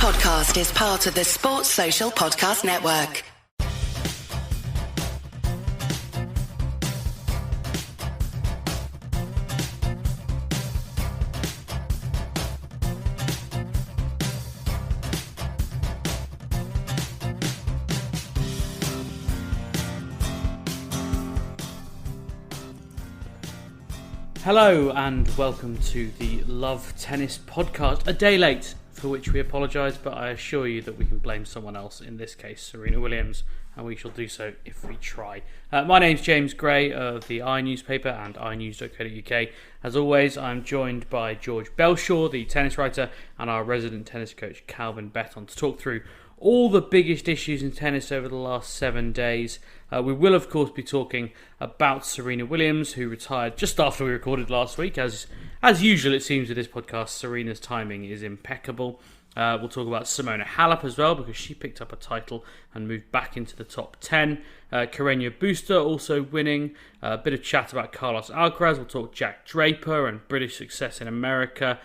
podcast is part of the Sports Social Podcast Network. Hello and welcome to the Love Tennis podcast. A day late, for which we apologise, but I assure you that we can blame someone else, in this case Serena Williams, and we shall do so if we try. My name's James Gray of the iNewspaper and iNews.co.uk. As always, I'm joined by George Belshaw, the tennis writer, and our resident tennis coach Calvin Betton to talk through all the biggest issues in tennis over the last 7 days. We will, of course, be talking about Serena Williams, who retired just after we recorded last week. As usual, it seems with this podcast, Serena's timing is impeccable. We'll talk about Simona Halep as well, because she picked up a title and moved back into the top 10. Carreno Busta also winning. A bit of chat about Carlos Alcaraz. We'll talk Jack Draper and British success in America.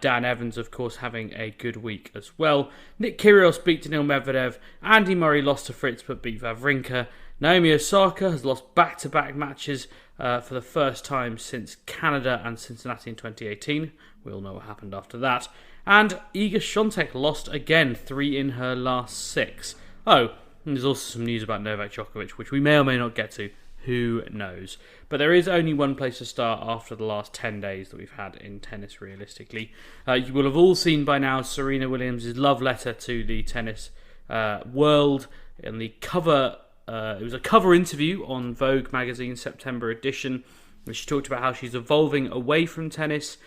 Dan Evans, of course, having a good week as well. Nick Kyrgios beat Daniil Medvedev. Andy Murray lost to Fritz but beat Wawrinka. Naomi Osaka has lost back-to-back matches for the first time since Canada and Cincinnati in 2018. We all know what happened after that. And Iga Świątek lost again, 3 in her last 6. Oh, and there's also some news about Novak Djokovic, which we may or may not get to. Who knows? But there is only one place to start after the last 10 days that we've had in tennis, realistically. You will have all seen by now Serena Williams' love letter to the tennis world. And the cover, it was a cover interview on Vogue magazine, September edition, where she talked about how she's evolving away from tennis.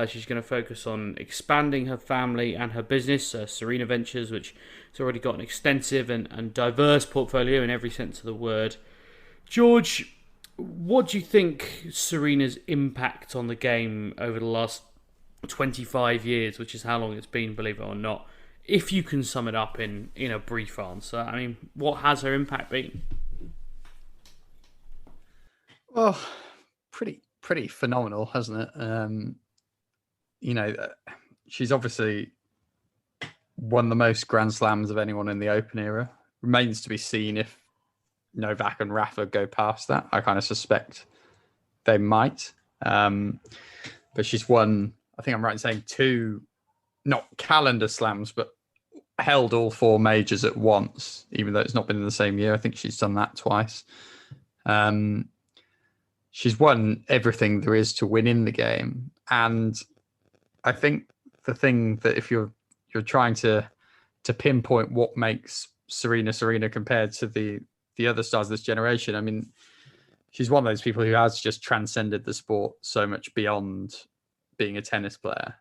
She's going to focus on expanding her family and her business, Serena Ventures, which has already got an extensive and diverse portfolio in every sense of the word. George, what do you think Serena's impact on the game over the last 25 years, which is how long it's been, believe it or not, if you can sum it up in a brief answer? I mean, what has her impact been? Well, pretty phenomenal, hasn't it? She's obviously won the most Grand Slams of anyone in the Open era. Remains to be seen if Novak and Rafa go past that. I kind of suspect they might. But she's won, I think I'm right in saying, 2, not calendar slams, but held all 4 majors at once, even though it's not been in the same year. I think she's done that twice. She's won everything there is to win in the game. And I think the thing that if you're trying to pinpoint what makes Serena compared to the other stars of this generation, I mean, she's one of those people who has just transcended the sport so much beyond being a tennis player.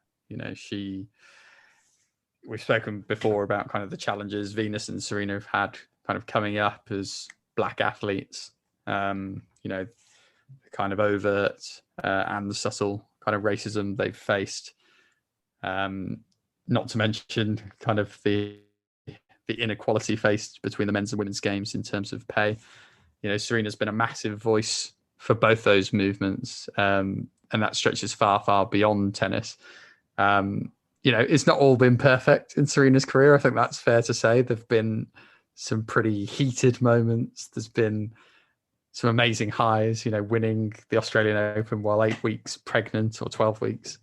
We've spoken before about kind of the challenges Venus and Serena have had kind of coming up as black athletes, the kind of overt and the subtle kind of racism they've faced. Not to mention kind of the inequality faced between the men's and women's games in terms of pay. Serena's been a massive voice for both those movements, and that stretches far, far beyond tennis. It's not all been perfect in Serena's career. I think that's fair to say. There've been some pretty heated moments. There's been some amazing highs, winning the Australian Open while 8 weeks pregnant or 12 weeks.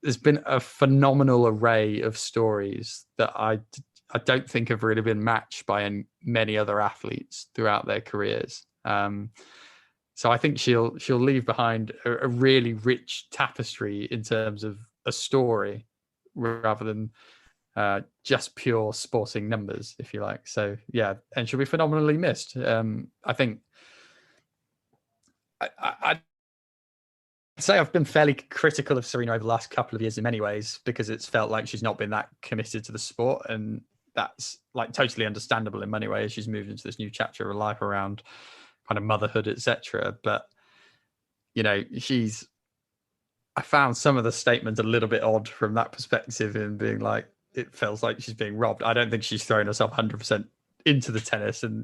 There's been a phenomenal array of stories that I don't think have really been matched by many other athletes throughout their careers. So I think she'll leave behind a really rich tapestry in terms of a story rather than just pure sporting numbers, if you like. So, yeah, and she'll be phenomenally missed. I think I'd say I've been fairly critical of Serena over the last couple of years in many ways because it's felt like she's not been that committed to the sport, and that's like totally understandable in many ways. She's moved into this new chapter of her life around kind of motherhood, etc. But I found some of the statements a little bit odd from that perspective, in being like, it feels like she's being robbed. I don't think she's thrown herself 100% into the tennis, and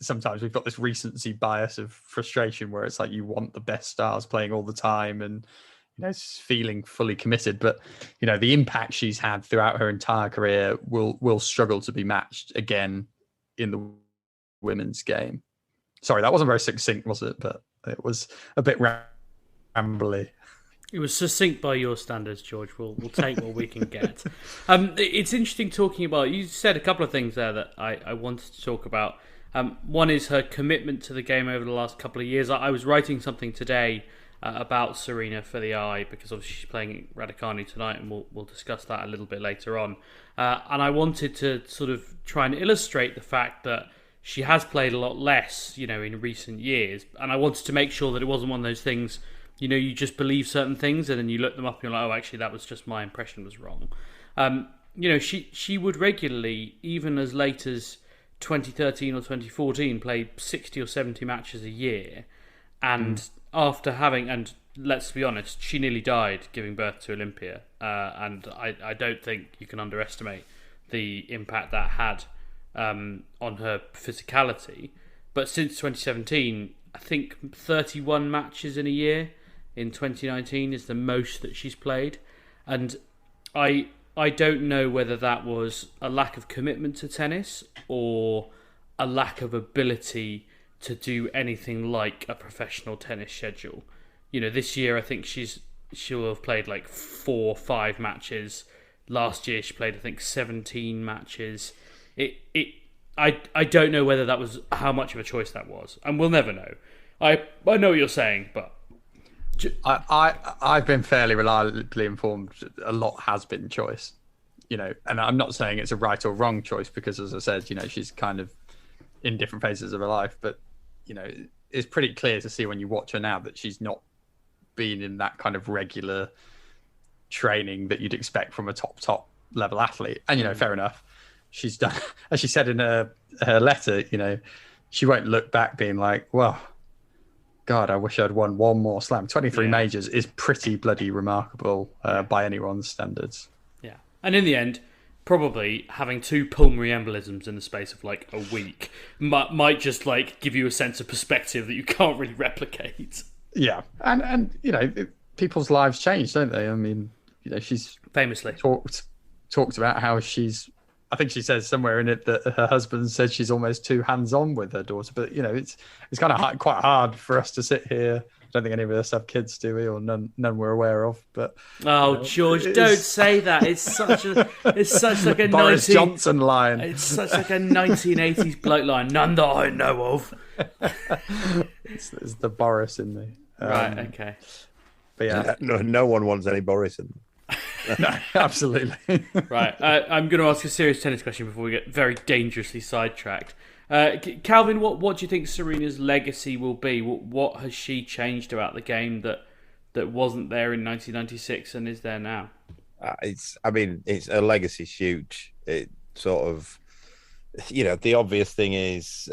sometimes we've got this recency bias of frustration where it's like you want the best stars playing all the time, and feeling fully committed. But the impact she's had throughout her entire career will struggle to be matched again in the women's game. Sorry, that wasn't very succinct, was it? But it was a bit rambly. It was succinct by your standards, George. We'll take what we can get. It's interesting talking about. You said a couple of things there that I wanted to talk about. One is her commitment to the game over the last couple of years. I was writing something today about Serena for the Eye, because obviously she's playing Raducanu tonight, and we'll discuss that a little bit later on. And I wanted to sort of try and illustrate the fact that she has played a lot less, in recent years. And I wanted to make sure that it wasn't one of those things, you just believe certain things and then you look them up and you're like, oh, actually, that was just my impression was wrong. She would regularly, even as late as 2013 or 2014, play 60 or 70 matches a year. And after having, and let's be honest, she nearly died giving birth to Olympia. And I don't think you can underestimate the impact that had on her physicality. But since 2017, I think 31 matches in a year in 2019 is the most that she's played. And I don't know whether that was a lack of commitment to tennis or a lack of ability to do anything like a professional tennis schedule. This year I think she'll have played like 4 or 5 matches. Last year she played I think 17 matches. I don't know whether that was how much of a choice that was, and we'll never know. I know what you're saying, but I've been fairly reliably informed. A lot has been choice, and I'm not saying it's a right or wrong choice, because as I said, she's kind of in different phases of her life, but it's pretty clear to see when you watch her now that she's not been in that kind of regular training that you'd expect from a top level athlete. And fair enough, she's done, as she said in her letter, she won't look back being like, well, God, I wish I'd won one more slam. 23 majors is pretty bloody remarkable by anyone's standards. Yeah. And in the end, probably having 2 pulmonary embolisms in the space of like a week might just like give you a sense of perspective that you can't really replicate. Yeah. And people's lives change, don't they? I mean, she's famously talked about how I think she says somewhere in it that her husband said she's almost too hands-on with her daughter. But, it's kind of quite hard for us to sit here. I don't think any of us have kids, do we? Or none we're aware of. But George, don't say that. It's such like a Boris Johnson line. It's such like a 1980s bloke line. None that I know of. It's the Boris in me. Right, okay. But yeah. No one wants any Boris in them. No, absolutely. Right. I'm going to ask a serious tennis question before we get very dangerously sidetracked. Calvin, what do you think Serena's legacy will be? What has she changed about the game that wasn't there in 1996 and is there now? Her legacy's huge. It sort of, the obvious thing is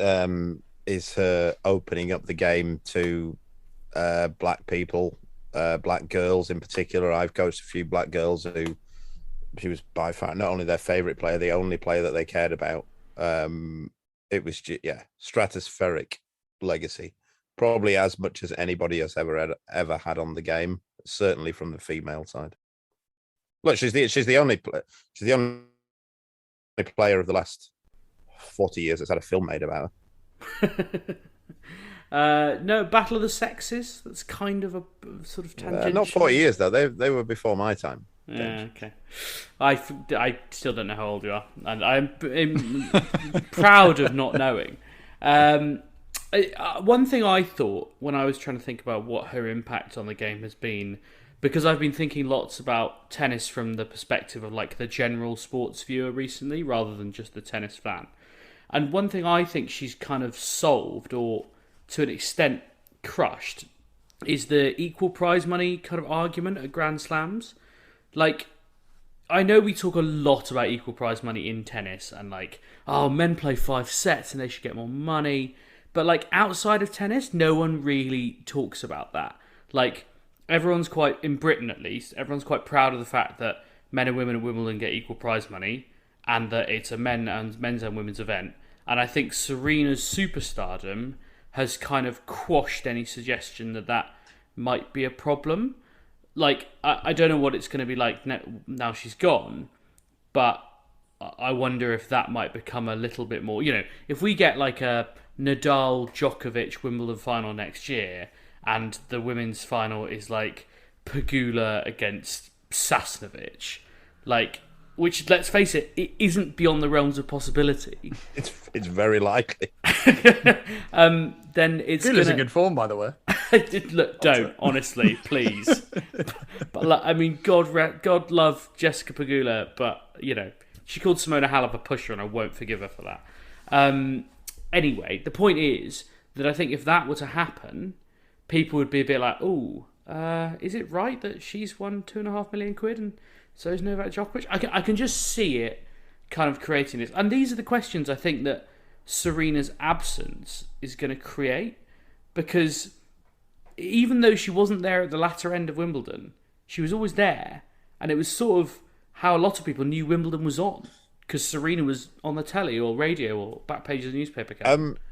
her opening up the game to black people. Black girls in particular. I've coached a few black girls who she was by far not only their favourite player, the only player that they cared about. It was stratospheric legacy, probably as much as anybody has ever had on the game. Certainly from the female side. Look, she's the only player of the last 40 years that's had a film made about her. No, Battle of the Sexes. That's kind of a sort of tangential. Not 40 years though. They were before my time. Yeah, okay. I still don't know how old you are, and I'm proud of not knowing. One thing I thought when I was trying to think about what her impact on the game has been, because I've been thinking lots about tennis from the perspective of like the general sports viewer recently, rather than just the tennis fan. And one thing I think she's kind of solved, or to an extent crushed, is the equal prize money kind of argument at Grand Slams. Like, I know we talk a lot about equal prize money in tennis and like, oh, men play 5 sets and they should get more money. But like outside of tennis, no one really talks about that. Like, everyone's quite, in Britain at least, everyone's quite proud of the fact that men and women at Wimbledon get equal prize money and that it's a men's and women's event. And I think Serena's superstardom has kind of quashed any suggestion that might be a problem. like, I don't know what it's going to be like now she's gone, but I wonder if that might become a little bit more, if we get like a Nadal Djokovic Wimbledon final next year and the women's final is like Pegula against Sasnovich, like, which, let's face it, it isn't beyond the realms of possibility. It's very likely. Then it's Pegula's in good form, by the way. Look, don't, honestly, please. But like, I mean, God love Jessica Pegula, but she called Simona Halep a pusher, and I won't forgive her for that. Anyway, the point is that I think if that were to happen, people would be a bit like, "Oh, is it right that she's won £2.5 million and so is Novak Djokovic?" I can just see it kind of creating this, and these are the questions I think that Serena's absence is going to create, because even though she wasn't there at the latter end of Wimbledon, she was always there, and it was sort of how a lot of people knew Wimbledon was on, because Serena was on the telly or radio or back pages of the newspaper.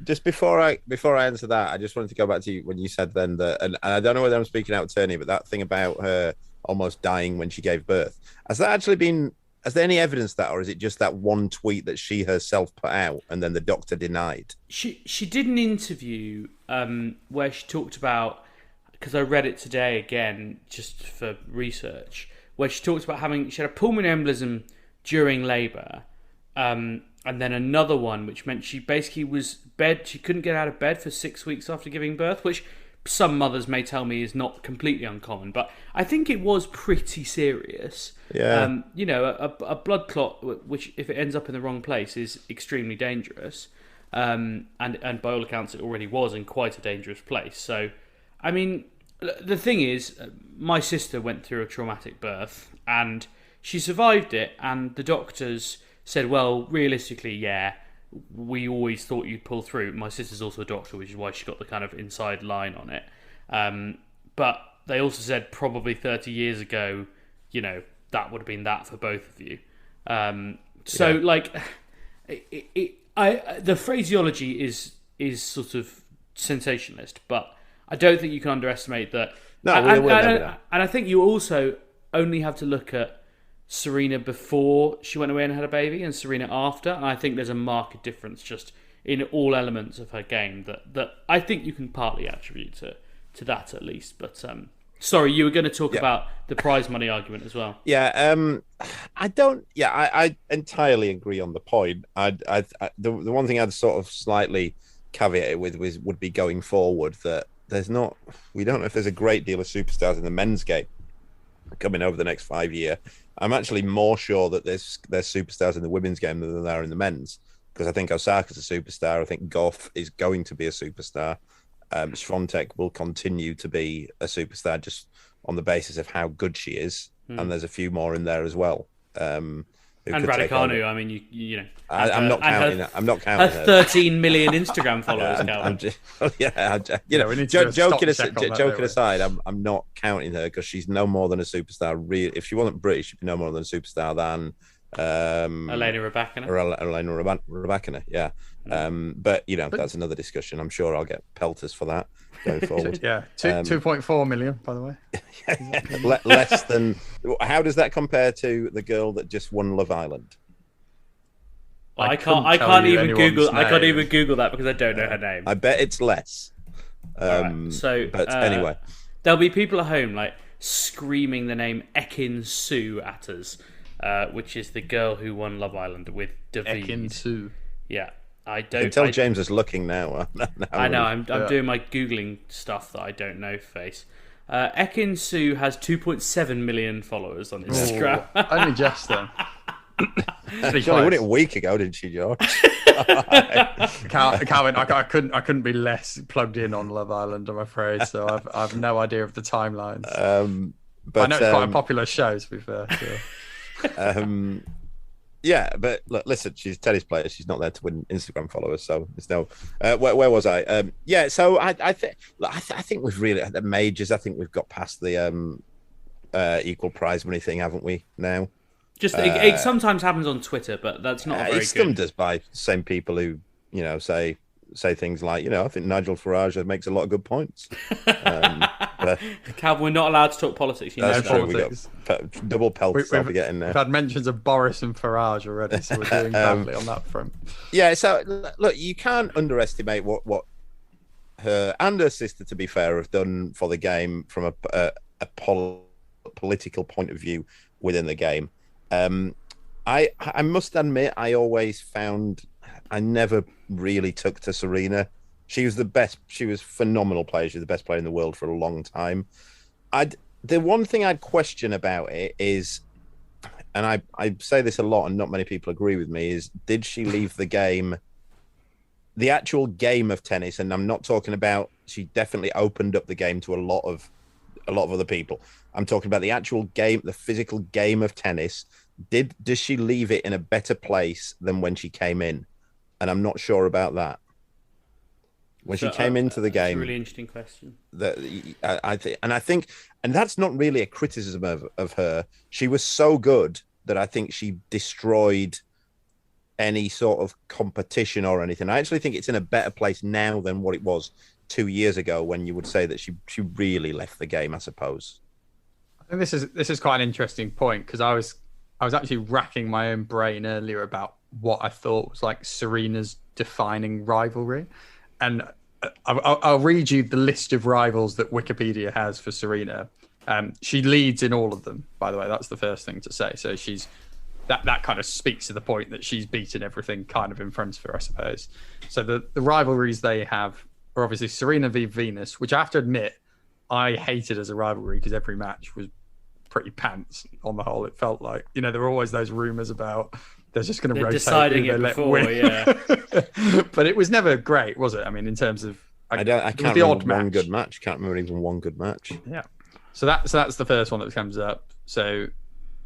Just before I answer that, I just wanted to go back to you when you said then that, and I don't know whether I'm speaking out of turn here, but that thing about her almost dying when she gave birth, has there any evidence of that, or is it just that one tweet that she herself put out and then the doctor denied? She did an interview where she talked about, because I read it today again just for research, where she talked about she had a pulmonary embolism during labour, and then another one which meant she basically she couldn't get out of bed for 6 weeks after giving birth, which some mothers may tell me is not completely uncommon, but I think it was pretty serious. Yeah. A blood clot, which if it ends up in the wrong place, is extremely dangerous, and by all accounts it already was in quite a dangerous place. So, I mean, the thing is, my sister went through a traumatic birth and she survived it, and the doctors said, well, realistically, yeah, we always thought you'd pull through. My sister's also a doctor, which is why she got the kind of inside line on it. But they also said probably 30 years ago, that would have been that for both of you. The phraseology is sort of sensationalist, but I don't think you can underestimate that. No, and I think you also only have to look at Serena before she went away and had a baby and Serena after, and I think there's a marked difference just in all elements of her game that I think you can partly attribute to that at least. But sorry, you were going to talk about the prize money argument as well. I entirely agree on the point. The one thing I'd sort of slightly caveat it with would be going forward that we don't know if there's a great deal of superstars in the men's game coming over the next 5 years. I'm actually more sure that there's superstars in the women's game than there are in the men's, because I think Osaka's a superstar. I think Gauff is going to be a superstar. Swiatek will continue to be a superstar just on the basis of how good she is, and there's a few more in there as well. And Raducanu, I mean, I'm not counting that. I'm not counting her 13 million Instagram followers. Joking aside, I'm not counting her because she's no more than a superstar. If she wasn't British, she'd be no more than a superstar than Elena Rybakina. Yeah. But that's another discussion. I'm sure I'll get pelters for that going forward. 2.4 million, by the way. Less than. How does that compare to the girl that just won Love Island? I can't even Google that because I don't know her name. I bet it's less. Anyway, there'll be people at home like screaming the name Ekin Su at us, which is the girl who won Love Island with David. Ekin Su. Yeah. I can tell James is looking now. I know. I'm doing my Googling stuff that I don't know face. Ekin Su has 2.7 million followers on Instagram. Only just then. She only won it a week ago, didn't she, George? Calvin, I couldn't be less plugged in on Love Island, I'm afraid. So I've no idea of the timelines. But I know it's quite a popular show, to be fair. So. Yeah, but look, listen, she's a tennis player. She's not there to win Instagram followers, so there's no. Where was I? So I think we've really at the majors. I think we've got past the equal prize money thing, haven't we? Now, just it sometimes happens on Twitter, but that's not very it's stummed us by the same people who say say things like, I think Nigel Farage makes a lot of good points. But Calvin, we're not allowed to talk politics. that's true. politics. We got double pelts. I'll be getting there. We've had mentions of Boris and Farage already, so we're doing badly on that front. Yeah. So look, you can't underestimate what her and her sister, to be fair, have done for the game from a political point of view within the game. I must admit, I always found I never really took to Serena. She was the best. She was a phenomenal player. She was the best player in the world for a long time. The one thing I'd question about it is, and I say this a lot and not many people agree with me, is did she leave the game, the actual game of tennis? And I'm not talking about, she definitely opened up the game to a lot of other people. I'm talking about the actual game, the physical game of tennis. Does she leave it in a better place than when she came in? And I'm not sure about that. When she came into the game, that's a really interesting question. I think, and that's not really a criticism of her. She was so good that I think she destroyed any sort of competition or anything. I actually think it's in a better place now than what it was 2 years ago, when you would say that she really left the game, I suppose. I think this is quite an interesting point, because I was actually racking my own brain earlier about what I thought was like Serena's defining rivalry. And I'll read you the list of rivals that Wikipedia has for Serena. She leads in all of them, by the way. That's the first thing to say. So that kind of speaks to the point that she's beaten everything kind of in front of her, I suppose. So the rivalries they have are obviously Serena v Venus, which I have to admit I hated as a rivalry, because every match was pretty pants on the whole. It felt like, there were always those rumours about they're just going to rotate deciding who it they let before, win. yeah. But it was never great, was it? I mean, in terms of I can't remember one good match. Can't remember even one good match. Yeah. So that's the first one that comes up. So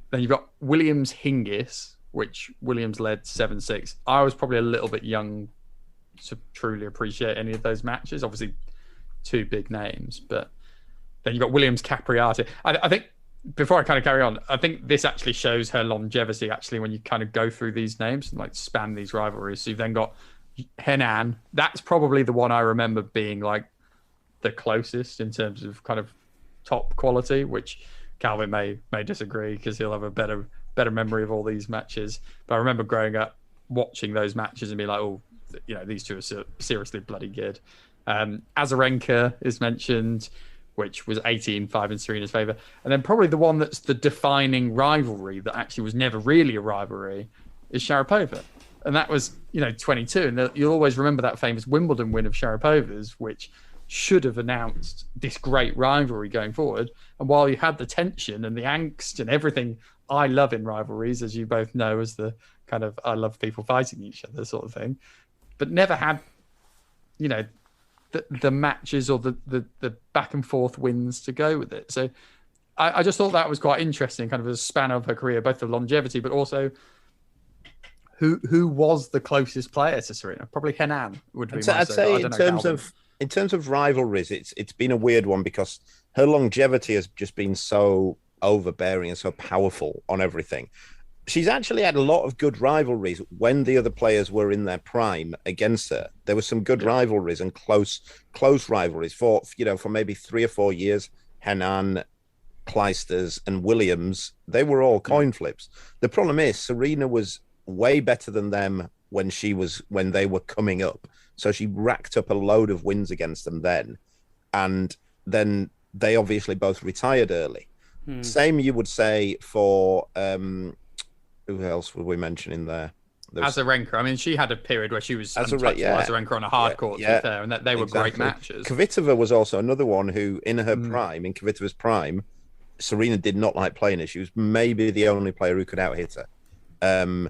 then you've got Williams Hingis, which Williams led 7-6. I was probably a little bit young to truly appreciate any of those matches. Obviously, two big names, but then you've got Williams Capriati. I think, before I kind of carry on, I think this actually shows her longevity, actually, when you kind of go through these names and like span these rivalries. So you've then got Henan. That's probably the one I remember being like the closest in terms of kind of top quality, which Calvin may disagree, because he'll have a better memory of all these matches. But I remember growing up watching those matches and being like, oh, these two are seriously bloody good. Azarenka is mentioned, which was 18-5 in Serena's favour. And then probably the one that's the defining rivalry that actually was never really a rivalry is Sharapova. And that was, 22. And you'll always remember that famous Wimbledon win of Sharapova's, which should have announced this great rivalry going forward. And while you had the tension and the angst and everything I love in rivalries, as you both know, as the kind of I love people fighting each other sort of thing, but never had, the matches or the back and forth wins to go with it. So I just thought that was quite interesting, kind of a span of her career, both the longevity, but also who was the closest player to Serena? Probably Henan would be. I'd say in terms of rivalries, it's been a weird one, because her longevity has just been so overbearing and so powerful on everything. She's actually had a lot of good rivalries when the other players were in their prime against her. There were some good rivalries and close rivalries for maybe 3 or 4 years. Henan, Clijsters, and Williams, they were all coin flips. The problem is Serena was way better than them when they were coming up. So she racked up a load of wins against them then, and then they obviously both retired early. Same you would say for who else were we mentioning there? Azarenka. I mean, she had a period where she was Azarenka on a hard court, to be fair, and they were great matches. Kvitova was also another one who, in her prime, in Kvitova's prime, Serena did not like playing her. She was maybe the only player who could out-hit her.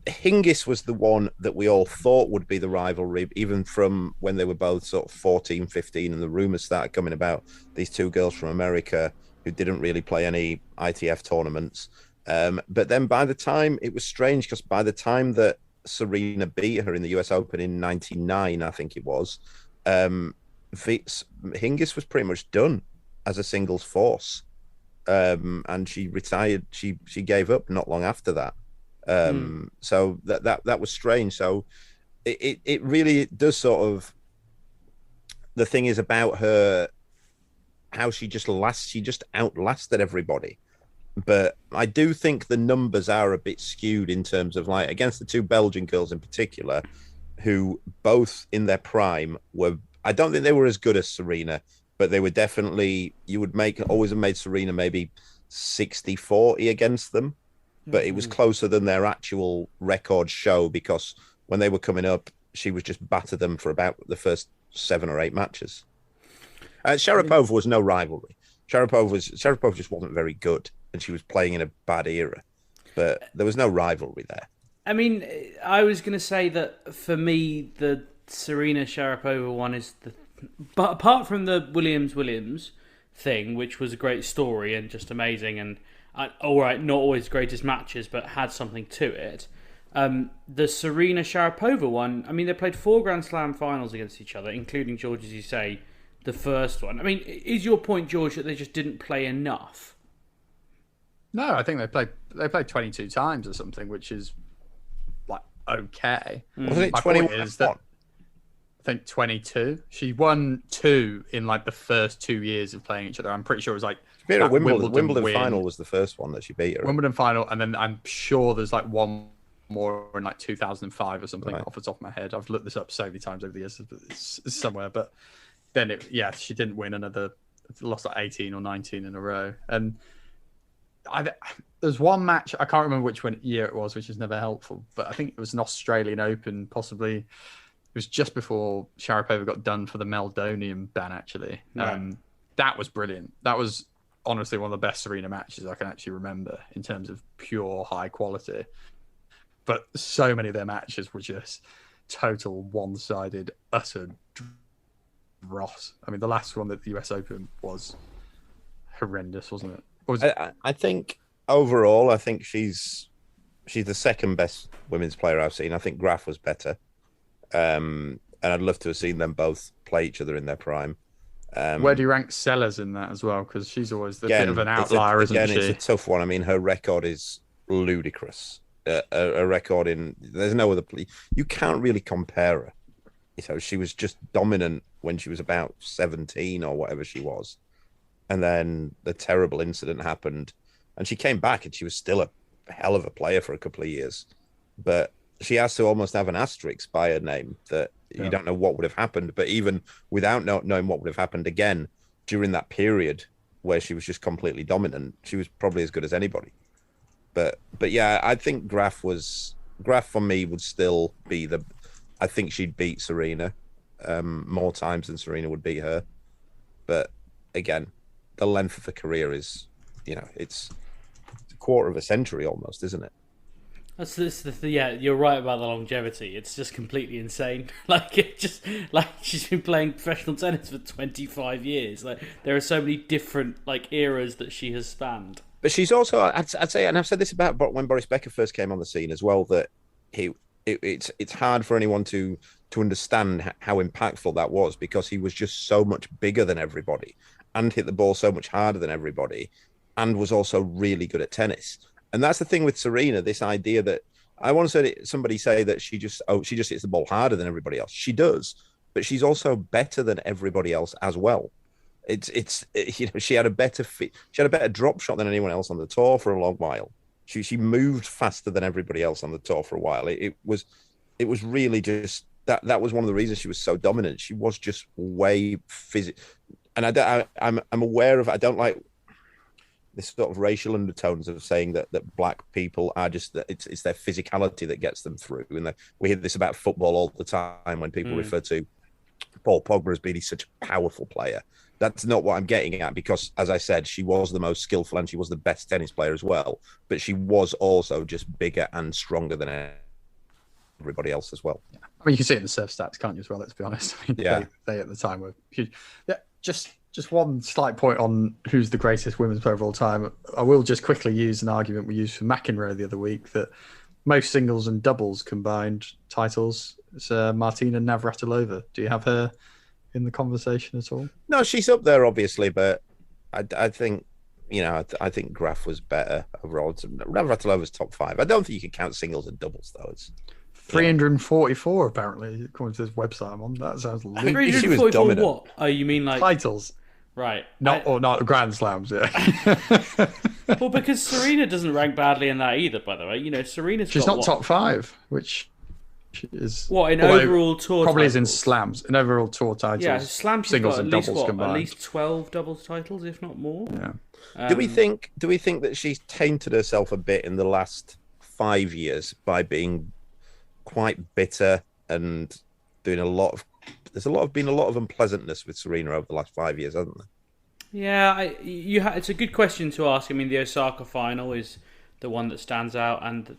Hingis was the one that we all thought would be the rivalry, even from when they were both sort of 14, 15, and the rumours started coming about these two girls from America who didn't really play any ITF tournaments. But then by the time, it was strange, because by the time that Serena beat her in the US Open in 99, I think it was, Hingis was pretty much done as a singles force. And she retired. She gave up not long after that. So that was strange. So it really does sort of. The thing is about her, how she just outlasted everybody. But I do think the numbers are a bit skewed in terms of like against the two Belgian girls in particular, who both in their prime were. I don't think they were as good as Serena, but they were definitely. You would always have made Serena maybe 60-40 against them, but it was closer than their actual records show because when they were coming up, she was just batter them for about the first 7 or 8 matches. Sharapova was no rivalry. Sharapova just wasn't very good, and she was playing in a bad era. But there was no rivalry there. I mean, I was going to say that for me, the Serena Sharapova one is but apart from the Williams thing, which was a great story and just amazing, and all right, not always greatest matches, but had something to it. The Serena Sharapova one, I mean, they played 4 Grand Slam finals against each other, including, George, as you say, the first one. I mean, is your point, George, that they just didn't play enough? No, I think they played 22 times or something, which is like okay. Wasn't it My 21? point is that I think 22. She won 2 in like the first 2 years of playing each other. I'm pretty sure it was like Wimbledon final was the first one that she beat her. Wimbledon final, and then I'm sure there's like one more in like 2005 or something off the top of my head. I've looked this up so many times over the years, it's somewhere. But then she didn't win another, lost like 18 or 19 in a row. And there's one match, I can't remember which year it was, which is never helpful, but I think it was an Australian Open, possibly. It was just before Sharapova got done for the Meldonium ban, actually. Right. That was brilliant. That was honestly one of the best Serena matches I can actually remember in terms of pure high quality. But so many of their matches were just total one-sided, utter dross. I mean, the last one at the US Open was horrendous, wasn't it? I think overall, I think she's the second best women's player I've seen. I think Graf was better. And I'd love to have seen them both play each other in their prime. Where do you rank Sellers in that as well? Because she's always the bit of an outlier, isn't she? It's a tough one. I mean, her record is ludicrous. A record there's no other you can't really compare her. She was just dominant when she was about 17 or whatever she was, and then the terrible incident happened, and she came back and she was still a hell of a player for a couple of years, but she has to almost have an asterisk by her name that you don't know what would have happened. But even without knowing what would have happened again during that period where she was just completely dominant, she was probably as good as anybody. But yeah, I think Graf for me would still be I think she'd beat Serena more times than Serena would beat her. But again, the length of the career is, it's a quarter of a century almost, isn't it? Yeah, you're right about the longevity. It's just completely insane. She's been playing professional tennis for 25 years. Like, there are so many different eras that she has spanned. But she's also, I'd say, and I've said this about when Boris Becker first came on the scene as well, that it's hard for anyone to understand how impactful that was, because he was just so much bigger than everybody and hit the ball so much harder than everybody and was also really good at tennis. And that's the thing with Serena, this idea that I want to somebody say that she just hits the ball harder than everybody else. She does, but she's also better than everybody else as well. She had a better drop shot than anyone else on the tour for a long while. She moved faster than everybody else on the tour for a while. It was really just that was one of the reasons she was so dominant. She was just way physical, and I'm aware of. I don't like this sort of racial undertones of saying that black people are just that it's their physicality that gets them through. And we hear this about football all the time when people refer to Paul Pogba as being such a powerful player. That's not what I'm getting at, because, as I said, she was the most skillful and she was the best tennis player as well. But she was also just bigger and stronger than everybody else as well. Yeah. I mean, you can see it in the serve stats, can't you, as well, let's be honest. I mean, they at the time were huge. Yeah, just one slight point on who's the greatest women's player of all time. I will just quickly use an argument we used for McEnroe the other week, that most singles and doubles combined titles, it's Martina Navratilova. Do you have her in the conversation at all? No, she's up there, obviously, but I think, I think Graf was better overall. Navratilova's top 5. I don't think you can count singles and doubles, though. 344 apparently, according to this website I'm on. That sounds she was 344 dominant. what? Oh, you mean like titles, right? not Grand Slams. Yeah. Well, because Serena doesn't rank badly in that either. By the way, you know, she's not top 5, which is what in overall tour. Probably titles? is in slams, in overall tour titles. Yeah, slams singles got and at least, doubles combined. At least 12 doubles titles, if not more. Yeah. Do we think that she's tainted herself a bit in the last 5 years by being quite bitter and doing a lot of? There's been a lot of unpleasantness with Serena over the last 5 years, hasn't there? Yeah, it's a good question to ask. I mean, the Osaka final is the one that stands out. And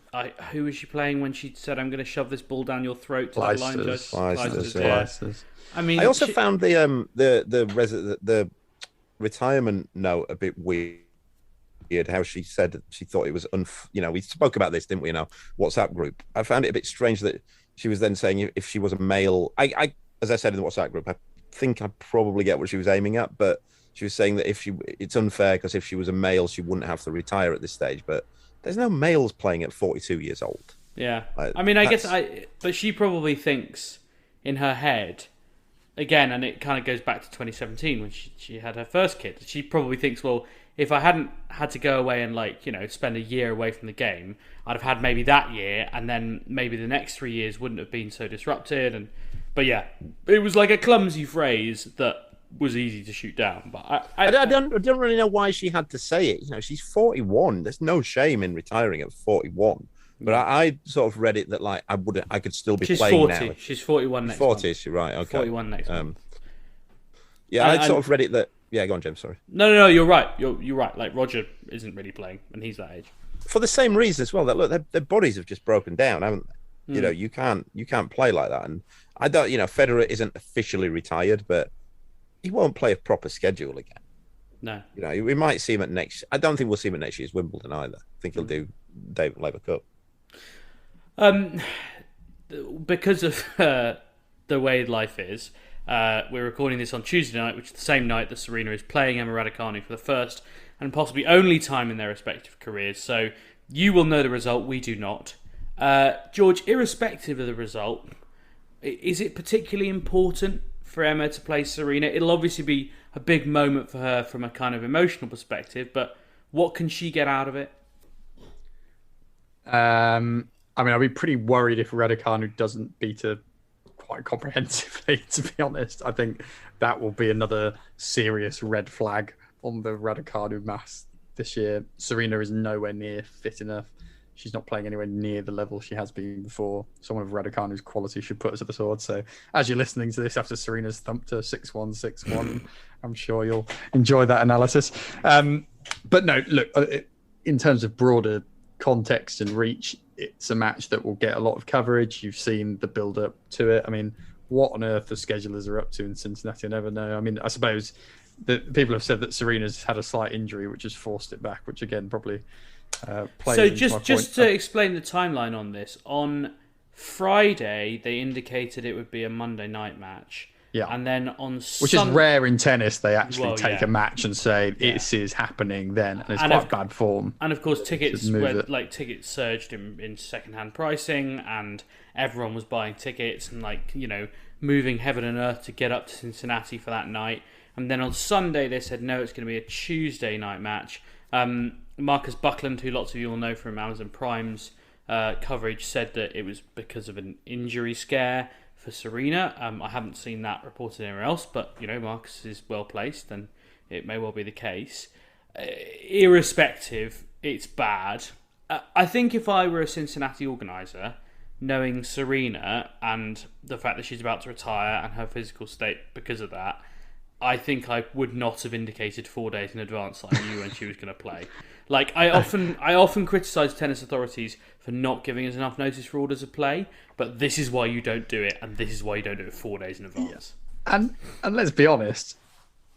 who was she playing when she said, "I'm going to shove this ball down your throat"? To the line judge? Leicesters. I mean, I also found the retirement note a bit weird. How she said that she thought it was we spoke about this, didn't we? In our WhatsApp group, I found it a bit strange that she was then saying if she was a male. I as I said in the WhatsApp group, I think I probably get what she was aiming at, but she was saying that it's unfair because if she was a male, she wouldn't have to retire at this stage. But there's no males playing at 42 years old. Yeah, I mean, but she probably thinks in her head, again, and it kind of goes back to 2017 when she had her first kid. She probably thinks, well, if I hadn't had to go away and spend a year away from the game, I'd have had maybe that year, and then maybe the next 3 years wouldn't have been so disrupted. But yeah, it was like a clumsy phrase that was easy to shoot down. But I don't really know why she had to say it. She's 41. There's no shame in retiring at 41. But I sort of read it that I could still be playing 40. now. She's 41 next 40, month. is she? Right, okay. 41 next month. Yeah, I sort of read it that... Yeah, go on, James, sorry. No, you're right. You're right. Like, Roger isn't really playing, and he's that age. For the same reason as well, that look, their bodies have just broken down, haven't they? You can't play like that. And I don't, Federer isn't officially retired, but he won't play a proper schedule again. No. We might see him at next... I don't think we'll see him at next year's Wimbledon either. I think he'll do David Labour Cup. Because of the way life is, we're recording this on Tuesday night, which is the same night that Serena is playing Emma Raducanu for the first and possibly only time in their respective careers. So you will know the result, we do not. George, irrespective of the result, is it particularly important for Emma to play Serena? It'll obviously be a big moment for her from a kind of emotional perspective, but what can she get out of it? I'd be pretty worried if Raducanu doesn't beat her quite comprehensively, to be honest. I think that will be another serious red flag on the Raducanu mass this year. Serena is nowhere near fit enough. She's not playing anywhere near the level she has been before. Someone of Raducanu's quality should put us at the sword. So as you're listening to this after Serena's thumped her 6-1, 6-1, I'm sure you'll enjoy that analysis. But no, look, in terms of broader context and reach, it's a match that will get a lot of coverage. You've seen the build-up to it. I mean, what on earth the schedulers are up to in Cincinnati, I never know. I mean, I suppose that people have said that Serena's had a slight injury, which has forced it back, which again probably plays so into my just point. to explain the timeline on this, on Friday they indicated it would be a Monday night match. Yeah. And then on Which is rare in tennis, they actually take yeah. a match and say, this is happening then. And it's quite bad form. And of course, tickets surged in second-hand pricing, and everyone was buying tickets and moving heaven and earth to get up to Cincinnati for that night. And then on Sunday, they said, no, it's going to be a Tuesday night match. Marcus Buckland, who lots of you will know from Amazon Prime's coverage, said that it was because of an injury scare for Serena. I haven't seen that reported anywhere else, but Marcus is well placed, and it may well be the case. Irrespective, it's bad. I think if I were a Cincinnati organizer, knowing Serena and the fact that she's about to retire and her physical state because of that, I think I would not have indicated 4 days in advance that I knew when she was going to play. I often criticise tennis authorities for not giving us enough notice for orders of play, but this is why you don't do it, and this is why you don't do it 4 days in advance. Yeah. And let's be honest,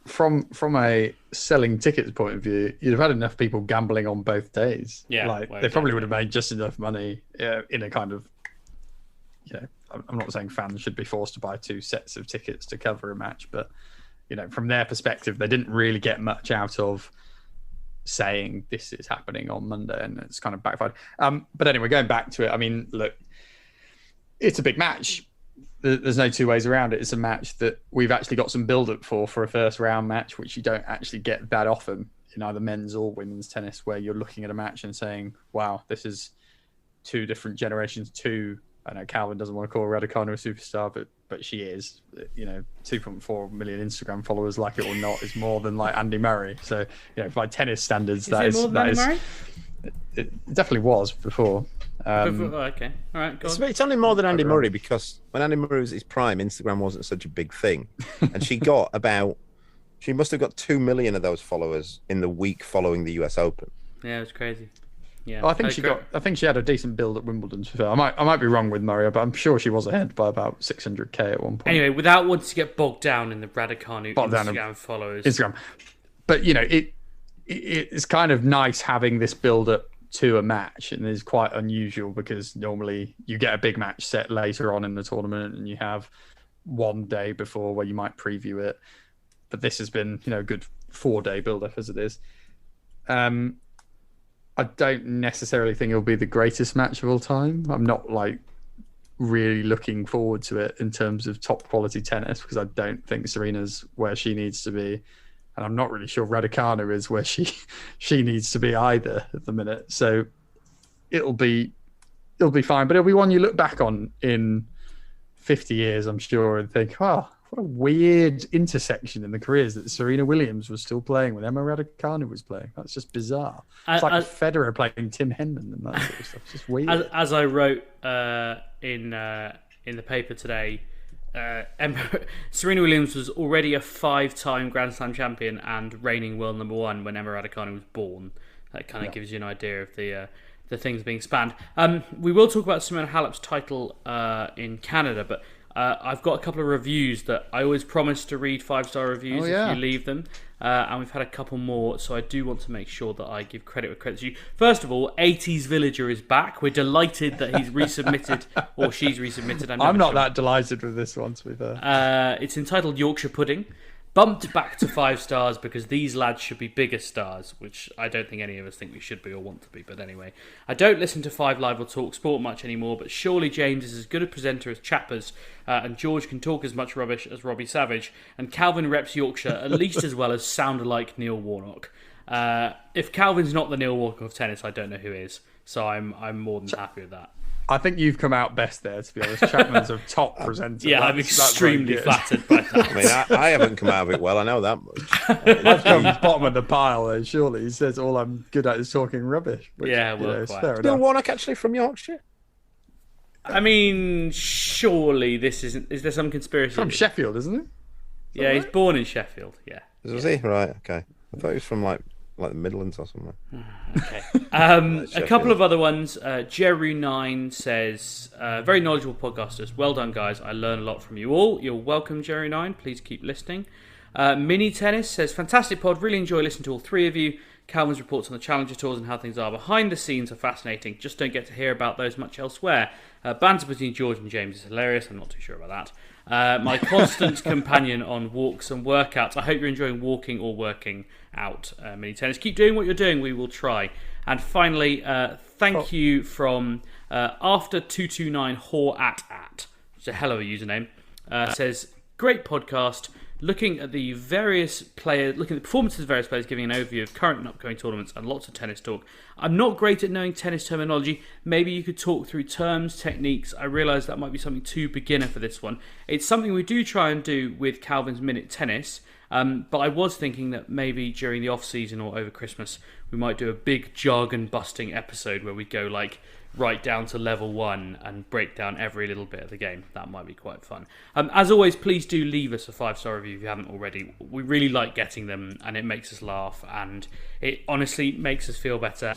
from a selling tickets point of view, you'd have had enough people gambling on both days. Yeah, they probably would have made just enough money in a kind of, I'm not saying fans should be forced to buy 2 sets of tickets to cover a match, but from their perspective, they didn't really get much out of saying this is happening on Monday, and it's kind of backfired. But anyway, going back to it, I mean, look, it's a big match. There's no two ways around it. It's a match that we've actually got some build-up for a first round match, which you don't actually get that often in either men's or women's tennis, where you're looking at a match and saying, wow, this is two different generations. I know Calvin doesn't want to call Raducanu a superstar, but she is. 2.4 million Instagram followers, like it or not, is more than like Andy Murray. So, by tennis standards, it definitely was before. Okay, all right. Go on. It's only more than Andy Murray, because when Andy Murray was at his prime, Instagram wasn't such a big thing, and she must have got 2 million of those followers in the week following the US Open. Yeah, it was crazy. Yeah, well, I think she had a decent build at Wimbledon. I might be wrong with Murray, but I'm sure she was ahead by about 600k at one point. Anyway, without wanting to get bogged down in the Raducanu Instagram followers, but it's kind of nice having this build up to a match, and it's quite unusual because normally you get a big match set later on in the tournament, and you have one day before where you might preview it. But this has been, a good 4-day build up as it is. I don't necessarily think it'll be the greatest match of all time. I'm not really looking forward to it in terms of top quality tennis, because I don't think Serena's where she needs to be. And I'm not really sure Raducanu is where she needs to be either at the minute. So it'll be fine. But it'll be one you look back on in 50 years, I'm sure, and think, wow, what a weird intersection in the careers that Serena Williams was still playing when Emma Raducanu was playing. That's just bizarre. It's like Federer playing Tim Henman and that sort of stuff. It's just weird. As I wrote in the paper today, Serena Williams was already a 5-time Grand Slam champion and reigning world number 1 when Emma Raducanu was born. That kind of gives you an idea of the things being spanned. We will talk about Simona Halep's title in Canada, but I've got a couple of reviews that I always promise to read 5-star reviews if you leave them. And we've had a couple more, so I do want to make sure that I give credit where credit's due. First of all, 80s Villager is back. We're delighted that he's resubmitted, or she's resubmitted. I'm not that delighted with this one, to be fair. It's entitled Yorkshire Pudding. Bumped back to 5 stars because these lads should be bigger stars, which I don't think any of us think we should be or want to be. But anyway, I don't listen to 5 Live or Talk Sport much anymore, but surely James is as good a presenter as Chappers, and George can talk as much rubbish as Robbie Savage, and Calvin reps Yorkshire at least as well as sound-alike Neil Warnock. If Calvin's not the Neil Warnock of tennis, I don't know who is. So I'm more than happy with that. I think you've come out best there, to be honest. Chapman's a top presenter. Yeah, I'm extremely flattered by that. I mean, I haven't come out of it well, I know that much. I've come bottom of the pile there, surely. He says all I'm good at is talking rubbish. Which, it's fair enough. Neil Warnock actually from Yorkshire? I mean, surely this isn't... Is there some conspiracy? From Sheffield, isn't it? Yeah, he's born in Sheffield, yeah. Was he? Right, okay. I thought he was from like the Midlands or somewhere. Okay. A couple of other ones. Jerry9 says, very knowledgeable podcasters. Well done, guys. I learn a lot from you all. You're welcome, Jerry9. Please keep listening. Mini Tennis says, fantastic pod. Really enjoy listening to all 3 of you. Calvin's reports on the Challenger Tours and how things are behind the scenes are fascinating. Just don't get to hear about those much elsewhere. Banter between George and James is hilarious. I'm not too sure about that. My constant companion on walks and workouts. I hope you're enjoying walking or working out, Mini Tennis. Keep doing what you're doing. We will try. And finally, thank you from after229 Whore at. It's a hell of a username. Says, great podcast. Looking at the performances of various players, giving an overview of current and upcoming tournaments and lots of tennis talk. I'm not great at knowing tennis terminology. Maybe you could talk through terms, techniques. I realise that might be something too beginner for this one. It's something we do try and do with Calvin's Minute Tennis, but I was thinking that maybe during the off-season or over Christmas, we might do a big jargon-busting episode where we go right down to level 1 and break down every little bit of the game. That might be quite fun. As always, please do leave us a 5-star review if you haven't already. We really like getting them, and it makes us laugh, and it honestly makes us feel better.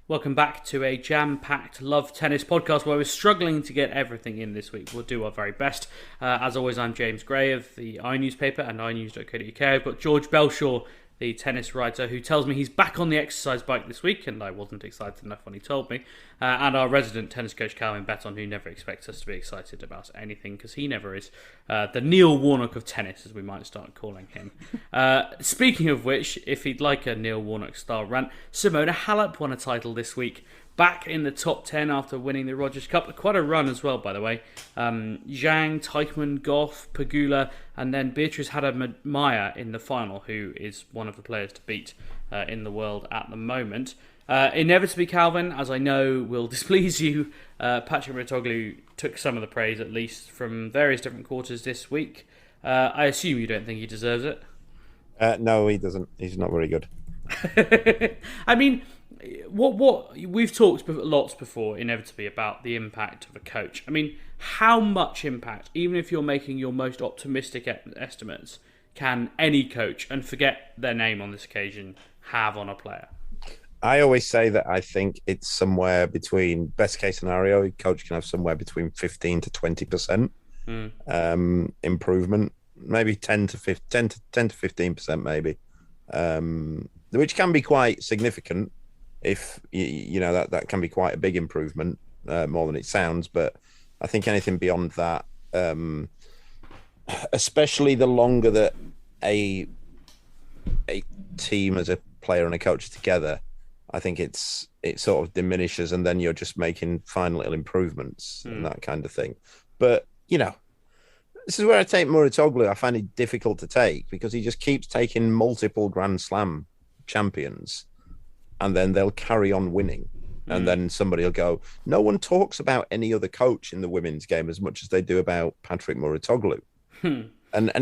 Welcome back to a jam-packed Love Tennis podcast where we're struggling to get everything in this week. We'll do our very best. As always, I'm James Gray of the iNewspaper and iNews.co.uk. I've got George Belshaw the tennis writer, who tells me he's back on the exercise bike this week, and I wasn't excited enough when he told me, and our resident tennis coach Calvin Betton, who never expects us to be excited about anything, because he never is, the Neil Warnock of tennis, as we might start calling him. Speaking of which, if he'd like a Neil Warnock-style rant, Simona Halep won a title this week, back in the top 10 after winning the Rogers Cup. Quite a run as well, by the way. Zhang, Teichmann, Gauff, Pegula, and then Beatrice Haddad Maia in the final, who is one of the players to beat in the world at the moment. Inevitably, Calvin, as I know will displease you, Patrick Mouratoglou took some of the praise, at least, from various different quarters this week. I assume you don't think he deserves it? No, he doesn't. He's not very good. I mean, what we've talked lots before, inevitably, about the impact of a coach. I mean, how much impact, even if you're making your most optimistic estimates, can any coach, and forget their name on this occasion, have on a player? I always say that I think it's somewhere between, best case scenario, a coach can have somewhere between 15 to 20% improvement, maybe 10 to 15% maybe, which can be quite significant. If you know that can be quite a big improvement, more than it sounds. But I think anything beyond that, especially the longer that a team as a player and a coach are together, I think it sort of diminishes, and then you're just making fine little improvements and that kind of thing. But this is where I take Mouratoglou. I find it difficult to take because he just keeps taking multiple Grand Slam champions, and then they'll carry on winning. And then somebody will go, no one talks about any other coach in the women's game as much as they do about Patrick Mouratoglou. And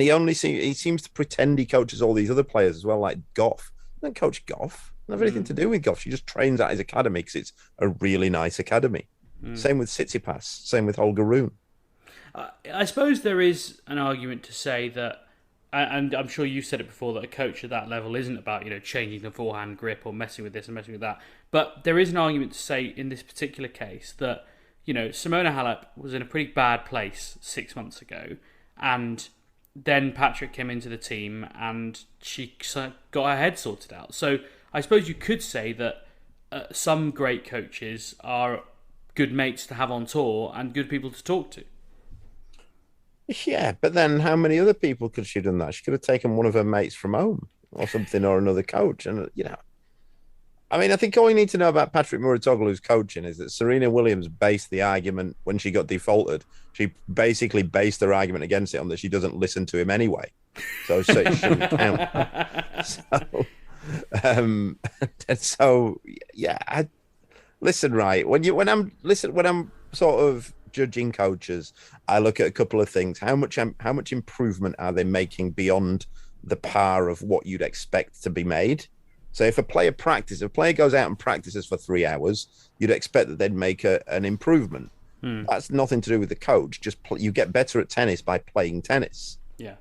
he seems to pretend he coaches all these other players as well, like Gauff. He doesn't coach Gauff. Doesn't have anything to do with Gauff. She just trains at his academy because it's a really nice academy. Same with Tsitsipas. Same with Holger Rune. I suppose there is an argument to say that, and I'm sure you've said it before, that a coach at that level isn't about changing the forehand grip or messing with this and messing with that. But there is an argument to say in this particular case that Simona Halep was in a pretty bad place 6 months ago, and then Patrick came into the team and she got her head sorted out. So I suppose you could say that some great coaches are good mates to have on tour and good people to talk to. Yeah, but then how many other people could she have done that? She could have taken one of her mates from home or something, or another coach. And, I mean, I think all you need to know about Patrick Mouratoglou's coaching is that Serena Williams based the argument when she got defaulted. She basically based her argument against it on that she doesn't listen to him anyway. So it shouldn't count. Listen, right. When I'm sort of judging coaches, I look at a couple of things. How much improvement are they making beyond the par of what you'd expect to be made? So if a player goes out and practices for 3 hours, you'd expect that they'd make an improvement. That's nothing to do with the coach. Just you get better at tennis by playing tennis. Yeah.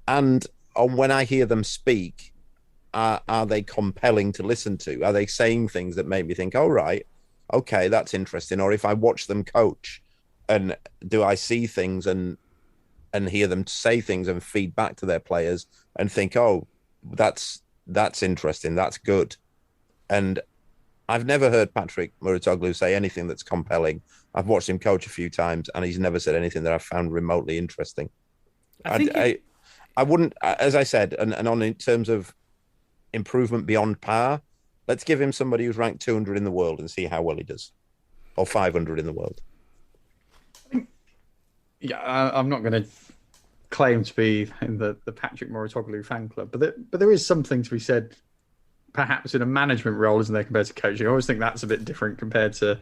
And when I hear them speak, are they compelling to listen to? Are they saying things that make me think, oh, right, okay, that's interesting? Or if I watch them coach, and do I see things and hear them say things and feed back to their players and think, oh, that's interesting, that's good. And I've never heard Patrick Mouratoglou say anything that's compelling. I've watched him coach a few times, and he's never said anything that I've found remotely interesting. I wouldn't, as I said, and on in terms of improvement beyond par, let's give him somebody who's ranked 200 in the world and see how well he does, or 500 in the world. Yeah, I'm not going to claim to be in the Patrick Mouratoglou fan club, but there is something to be said, perhaps in a management role, isn't there, compared to coaching? I always think that's a bit different compared to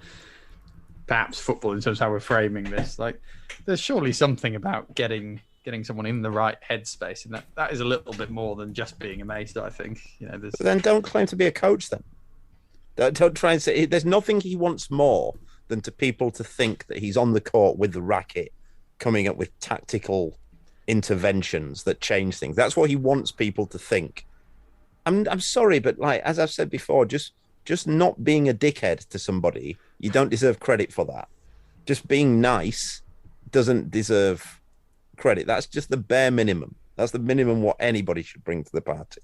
perhaps football in terms of how we're framing this. Like, there's surely something about getting someone in the right headspace, and that is a little bit more than just being amazed. I think But then don't claim to be a coach. Then don't try and say there's nothing he wants more than to people to think that he's on the court with the racket, coming up with tactical interventions that change things. That's what he wants people to think. I'm sorry, but like as I've said before, just not being a dickhead to somebody, you don't deserve credit for that. Just being nice doesn't deserve credit. That's just the bare minimum. That's the minimum what anybody should bring to the party.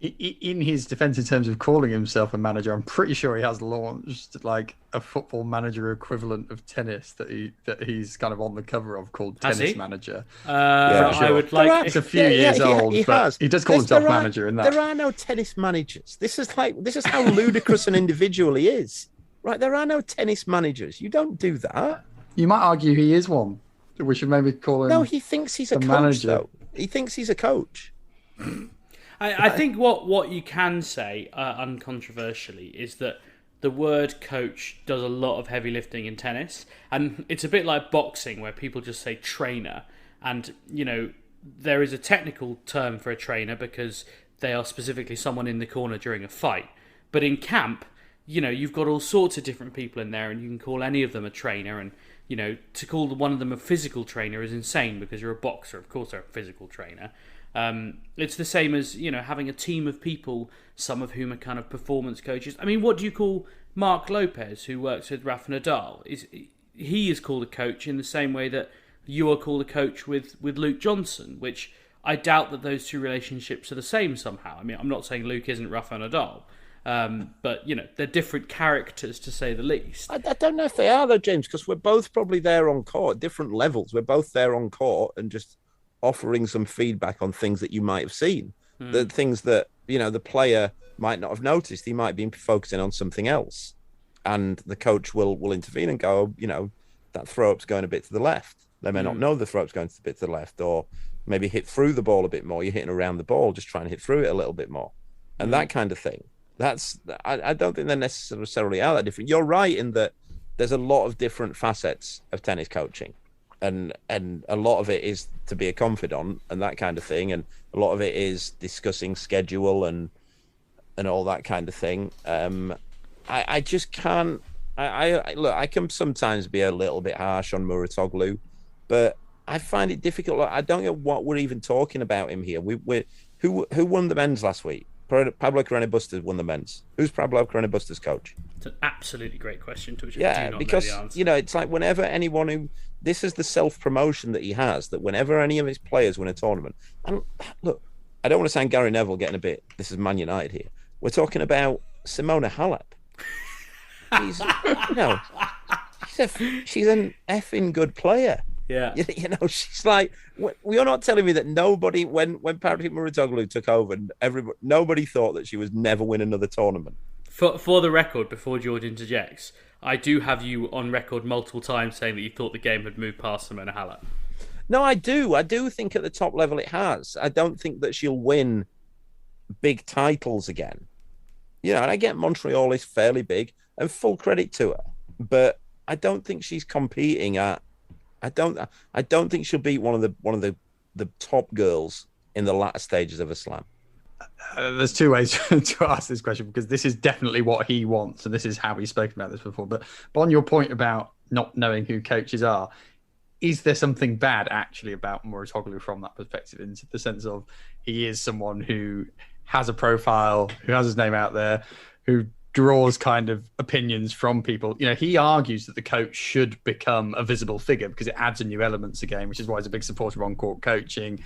In his defense, in terms of calling himself a manager, I'm pretty sure he has launched like a football manager equivalent of tennis that he's kind of on the cover of, called Tennis Manager. I would like. It's a few years old, but he does call himself manager in that. There are no tennis managers. This is how ludicrous an individual he is. Right? There are no tennis managers. You don't do that. You might argue he is one. We should maybe call him. No, he thinks he's a coach. Manager. Though he thinks he's a coach. I think what you can say uncontroversially is that the word coach does a lot of heavy lifting in tennis, and it's a bit like boxing where people just say trainer, and there is a technical term for a trainer because they are specifically someone in the corner during a fight. But in camp, you've got all sorts of different people in there, and you can call any of them a trainer, and to call one of them a physical trainer is insane because you're a boxer. Of course they're a physical trainer. It's the same as having a team of people, some of whom are kind of performance coaches. I mean, what do you call Mark Lopez, who works with Rafa Nadal? He is called a coach in the same way that you are called a coach with Luke Johnson, which I doubt that those two relationships are the same somehow. I mean, I'm not saying Luke isn't Rafa Nadal, but they're different characters to say the least. I don't know if they are though, James, because we're both probably there on court, different levels. We're both there on court and just offering some feedback on things that you might have seen, the things that the player might not have noticed. He might be focusing on something else, and the coach will intervene and go, that throw up's going a bit to the left. They may not know the throw up's going a bit to the left, or maybe hit through the ball a bit more. You're hitting around the ball, just trying to hit through it a little bit more, and that kind of thing. I don't think they're necessarily are that different. You're right in that there's a lot of different facets of tennis coaching. And a lot of it is to be a confidant and that kind of thing, and a lot of it is discussing schedule and all that kind of thing. I just can't. Look, I can sometimes be a little bit harsh on Mouratoglou, but I find it difficult. I don't know what we're even talking about him here. Who won the men's last week? Pablo Carreno Busta won the men's. Who's Pablo Carreno Busta's coach? It's an absolutely great question to which I do not because know the answer. It's like whenever anyone who this is the self-promotion that he has, that whenever any of his players win a tournament, and look, I don't want to sound Gary Neville getting a bit. This is Man United here. We're talking about Simona Halep. She's an effing good player. Yeah, she's like. You're not telling me that nobody, when Patrick Mouratoglou took over, and nobody thought that she would never win another tournament. For the record, before George interjects, I do have you on record multiple times saying that you thought the game had moved past Simona Halep. No, I do. I do think at the top level it has. I don't think that she'll win big titles again. And I get Montreal is fairly big, and full credit to her, but I don't think she's competing at. I don't think she'll beat one of the top girls in the latter stages of a slam. There's two ways to ask this question, because this is definitely what he wants, and this is how he's spoken about this before. But on your point about not knowing who coaches are, is there something bad actually about Mouratoglou from that perspective, in the sense of he is someone who has a profile, who has his name out there, who draws kind of opinions from people? He argues that the coach should become a visible figure because it adds a new element to the game, which is why he's a big supporter of on-court coaching.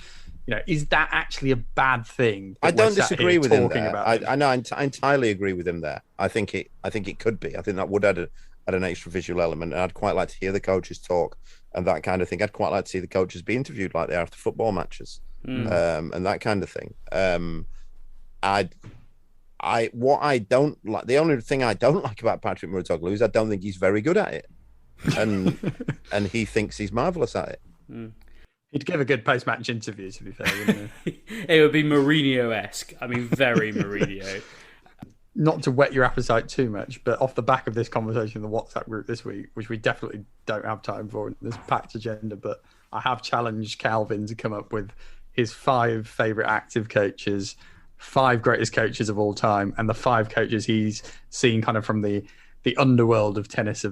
Is that actually a bad thing? I don't disagree with him there. I know, I entirely agree with him there. I think it could be. I think that would add an extra visual element, and I'd quite like to hear the coaches talk and that kind of thing. I'd quite like to see the coaches be interviewed like they are after football matches, and that kind of thing. What I don't like, the only thing I don't like about Patrick Mouratoglou is I don't think he's very good at it, and he thinks he's marvelous at it. He'd give a good post-match interview, to be fair, wouldn't he? It would be Mourinho-esque. I mean, very Mourinho. Not to whet your appetite too much, but off the back of this conversation in the WhatsApp group this week, which we definitely don't have time for in this packed agenda, but I have challenged Calvin to come up with his 5 favourite active coaches, 5 greatest coaches of all time, and the 5 coaches he's seen kind of from the underworld of tennis,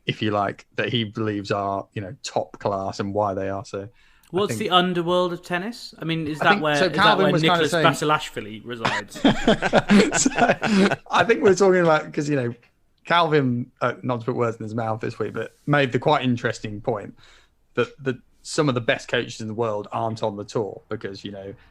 if you like, that he believes are top class and why they are so. What's the underworld of tennis? I mean, is that where Nicholas Basilashvili resides? So, I think we're talking about, because Calvin, not to put words in his mouth this week, but made the quite interesting point that the some of the best coaches in the world aren't on the tour because,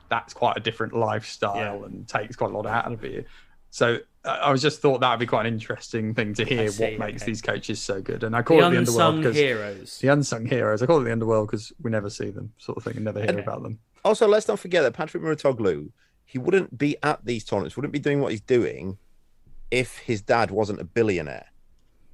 that's quite a different lifestyle and takes quite a lot out of you. So I was just thought that would be quite an interesting thing to hear what makes these coaches so good. And I call it the Underworld because the unsung heroes. I call it the Underworld because we never see them, sort of thing, and never hear about them. Also, let's not forget that Patrick Mouratoglou, he wouldn't be at these tournaments, wouldn't be doing what he's doing if his dad wasn't a billionaire.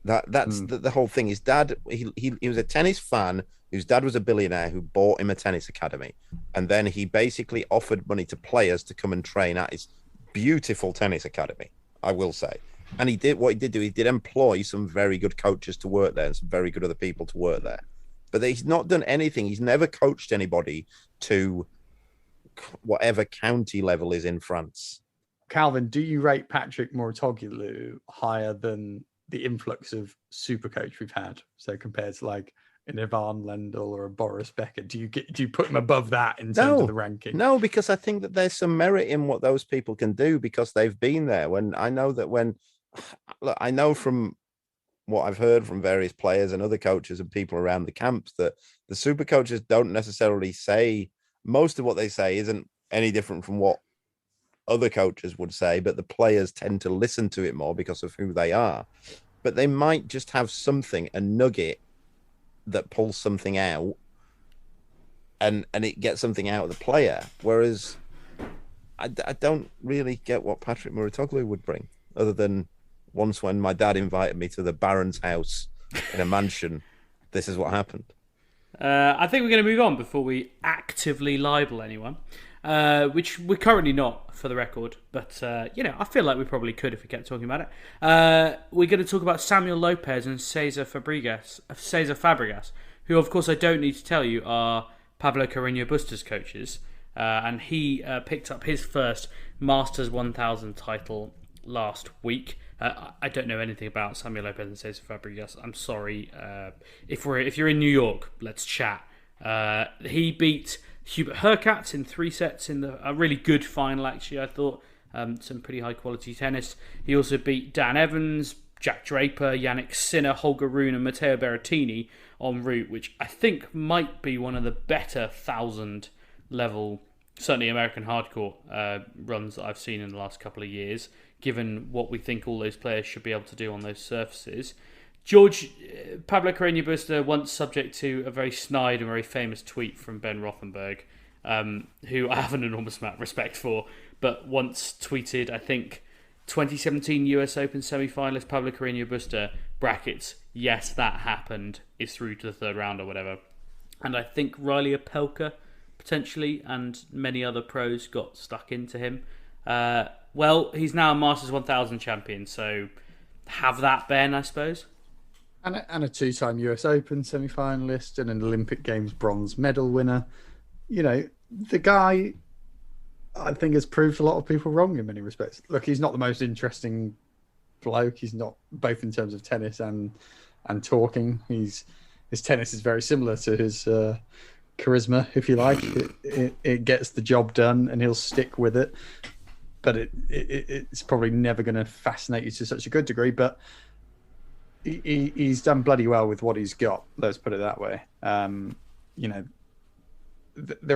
That's the whole thing. His dad, he was a tennis fan whose dad was a billionaire who bought him a tennis academy, and then he basically offered money to players to come and train at his beautiful tennis academy, I will say. And he did employ some very good coaches to work there and some very good other people to work there. But he's not done anything. He's never coached anybody to whatever county level is in France. Calvin, do you rate Patrick Mouratoglou higher than the influx of super coach we've had? So compared to like an Ivan Lendl or a Boris Becker, do you put him above that in terms of the ranking? No, because I think that there's some merit in what those people can do because they've been there. I know from what I've heard from various players and other coaches and people around the camps that the super coaches don't necessarily say, most of what they say isn't any different from what other coaches would say, but the players tend to listen to it more because of who they are. But they might just have something, a nugget that pulls something out and it gets something out of the player. Whereas I don't really get what Patrick Mouratoglou would bring, other than once when my dad invited me to the Baron's house in a mansion, this is what happened. I think we're going to move on before we actively libel anyone, which we're currently not, for the record. But, I feel like we probably could if we kept talking about it. We're going to talk about Samuel Lopez and Cesar Fabregas, who, of course, I don't need to tell you, are Pablo Carreno Busta's coaches. And he picked up his first Masters 1000 title last week. I don't know anything about Samuel Lopez and Cesar Fabregas. I'm sorry. If you're in New York, let's chat. He beat Hubert Hurkacz in 3 sets in a really good final, actually, I thought. Some pretty high-quality tennis. He also beat Dan Evans, Jack Draper, Yannick Sinner, Holger Rune and Matteo Berrettini en route, which I think might be one of the better 1000-level, certainly American hardcourt runs that I've seen in the last couple of years, given what we think all those players should be able to do on those surfaces. Pablo Carreno Busta, once subject to a very snide and very famous tweet from Ben Rothenberg, who I have an enormous amount of respect for, but once tweeted, I think, 2017 US Open semi-finalist Pablo Carreno Busta, brackets, yes, that happened, is through to the third round or whatever. And I think Riley Opelka, potentially, and many other pros got stuck into him. Well, he's now a Masters 1000 champion, so have that, Ben, I suppose. And a 2-time US Open semi-finalist and an Olympic Games bronze medal winner. The guy, I think, has proved a lot of people wrong in many respects. Look, he's not the most interesting bloke. He's not, both in terms of tennis and talking. His tennis is very similar to his charisma, if you like. It gets the job done, and he'll stick with it. But it's probably never going to fascinate you to such a good degree. But he's done bloody well with what he's got. Let's put it that way. There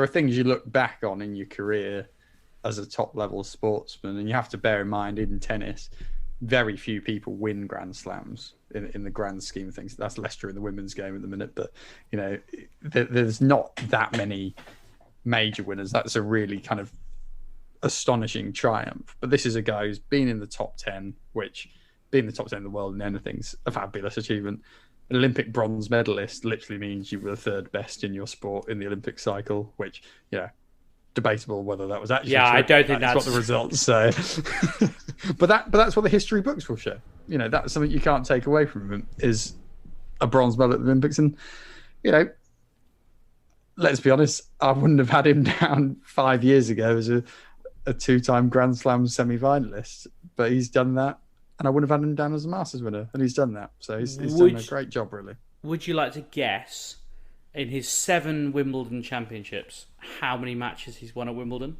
are things you look back on in your career as a top-level sportsman, and you have to bear in mind, in tennis, very few people win Grand Slams in the grand scheme of things. That's less true in the women's game at the minute, but there's not that many major winners. That's a really kind of astonishing triumph. But this is a guy who's been in the top 10, which being the top 10 in the world in anything's a fabulous achievement. An Olympic bronze medalist literally means you were the third best in your sport in the Olympic cycle, which, debatable whether that was actually true. I don't think that's what the results say. but that's what the history books will show. That's something you can't take away from him, is a bronze medal at the Olympics. And let's be honest, I wouldn't have had him down 5 years ago as a 2-time Grand Slam semi-finalist, but he's done that, and I wouldn't have had him down as a Masters winner, and he's done that. So he's done a great job, really. Would you like to guess, in his 7 Wimbledon championships, how many matches he's won at Wimbledon?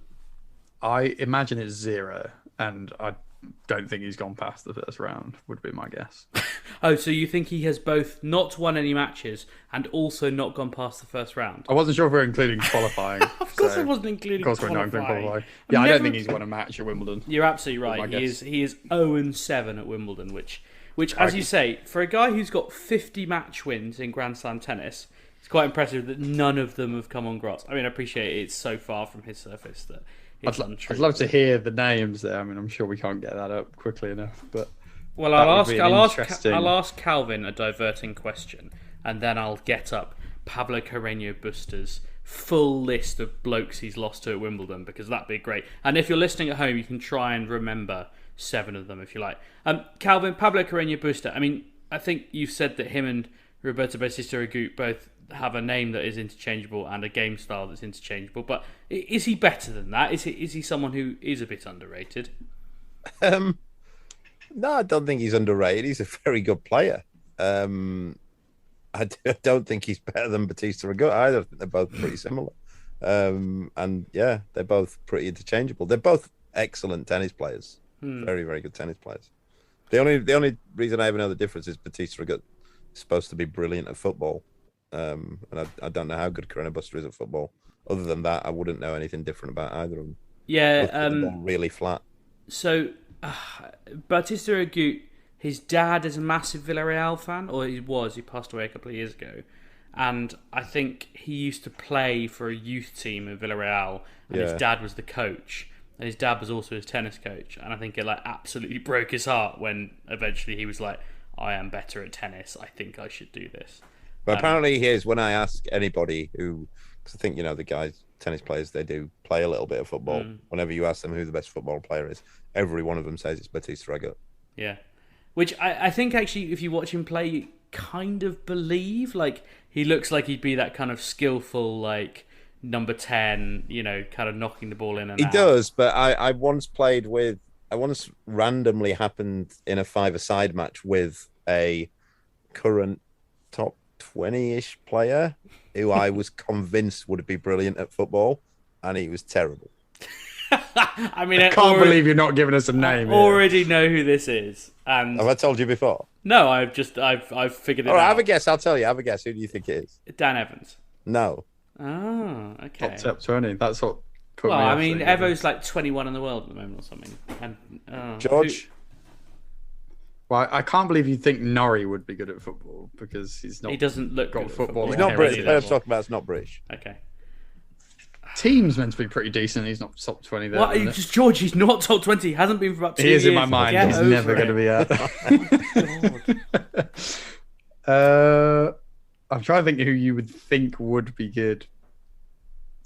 I imagine it's 0, and don't think he's gone past the first round, would be my guess. Oh, so you think he has both not won any matches and also not gone past the first round? I wasn't sure if we were including qualifying. Of course, I wasn't including Of course, we're not including qualifying. Yeah, I don't think he's won a match at Wimbledon. You're absolutely right. He is 0-7 at Wimbledon, which, as you say, for a guy who's got 50 match wins in Grand Slam tennis, it's quite impressive that none of them have come on grass. I mean, I appreciate it's so far from his surface that it's untrue. I'd love to hear the names there. I mean, I'm sure we can't get that up quickly enough, but well, I'll ask Calvin a diverting question, and then I'll get up Pablo Carreno Busta's full list of blokes he's lost to at Wimbledon, because that'd be great. And if you're listening at home, you can try and remember 7 of them if you like. Calvin, Pablo Carreno Busta. I mean, I think you've said that him and Roberto Bautista Agut both have a name that is interchangeable and a game style that's interchangeable. But is he better than that? Is he someone who is a bit underrated? No, I don't think he's underrated. He's a very good player. I don't think he's better than Bautista Agut either. I think they're both pretty similar. And yeah, they're both pretty interchangeable. They're both excellent tennis players. Very, very good tennis players. The only reason I ever know the difference is Bautista Agut is supposed to be brilliant at football. And I don't know how good Carreno Busta is at football. Other than that, I wouldn't know anything different about either of them. Yeah, really flat. So, Bautista Agut, his dad is a massive Villarreal fan, or he passed away a couple of years ago. And I think he used to play for a youth team in Villarreal, and his dad was the coach. And his dad was also his tennis coach. And I think it absolutely broke his heart when eventually he was like, I am better at tennis. I think I should do this. But apparently when I ask anybody who, because I think, the guys, tennis players, they do play a little bit of football. Whenever you ask them who the best football player is, every one of them says it's Bautista Agut. Yeah. Which I think actually, if you watch him play, you kind of believe. Like, he looks like he'd be that kind of skillful, like, number 10, kind of knocking the ball in and out. He does, but I once randomly happened in a 5-a-side match with a current top 20-ish player who I was convinced would be brilliant at football, and he was terrible. I mean, I can't believe you're not giving us a name. I already know who this is. And have I told you before? No, I've figured it out. All right, have a guess. I'll tell you. Have a guess. Who do you think it is? Dan Evans. No. Oh, okay. Top 20. That's what put me off. Well, I mean, Evo's like 21 in the world at the moment or something. And George? Well, I can't believe you think Norrie would be good at football, because he's not. He doesn't look got good at football. He's not British. I'm talking about it's not British. Okay. Team's meant to be pretty decent. He's not top 20 there. What? George, he's not top 20. He hasn't been for about 2 years. He is in my mind. He's never going to be out. I'm trying to think who you would think would be good,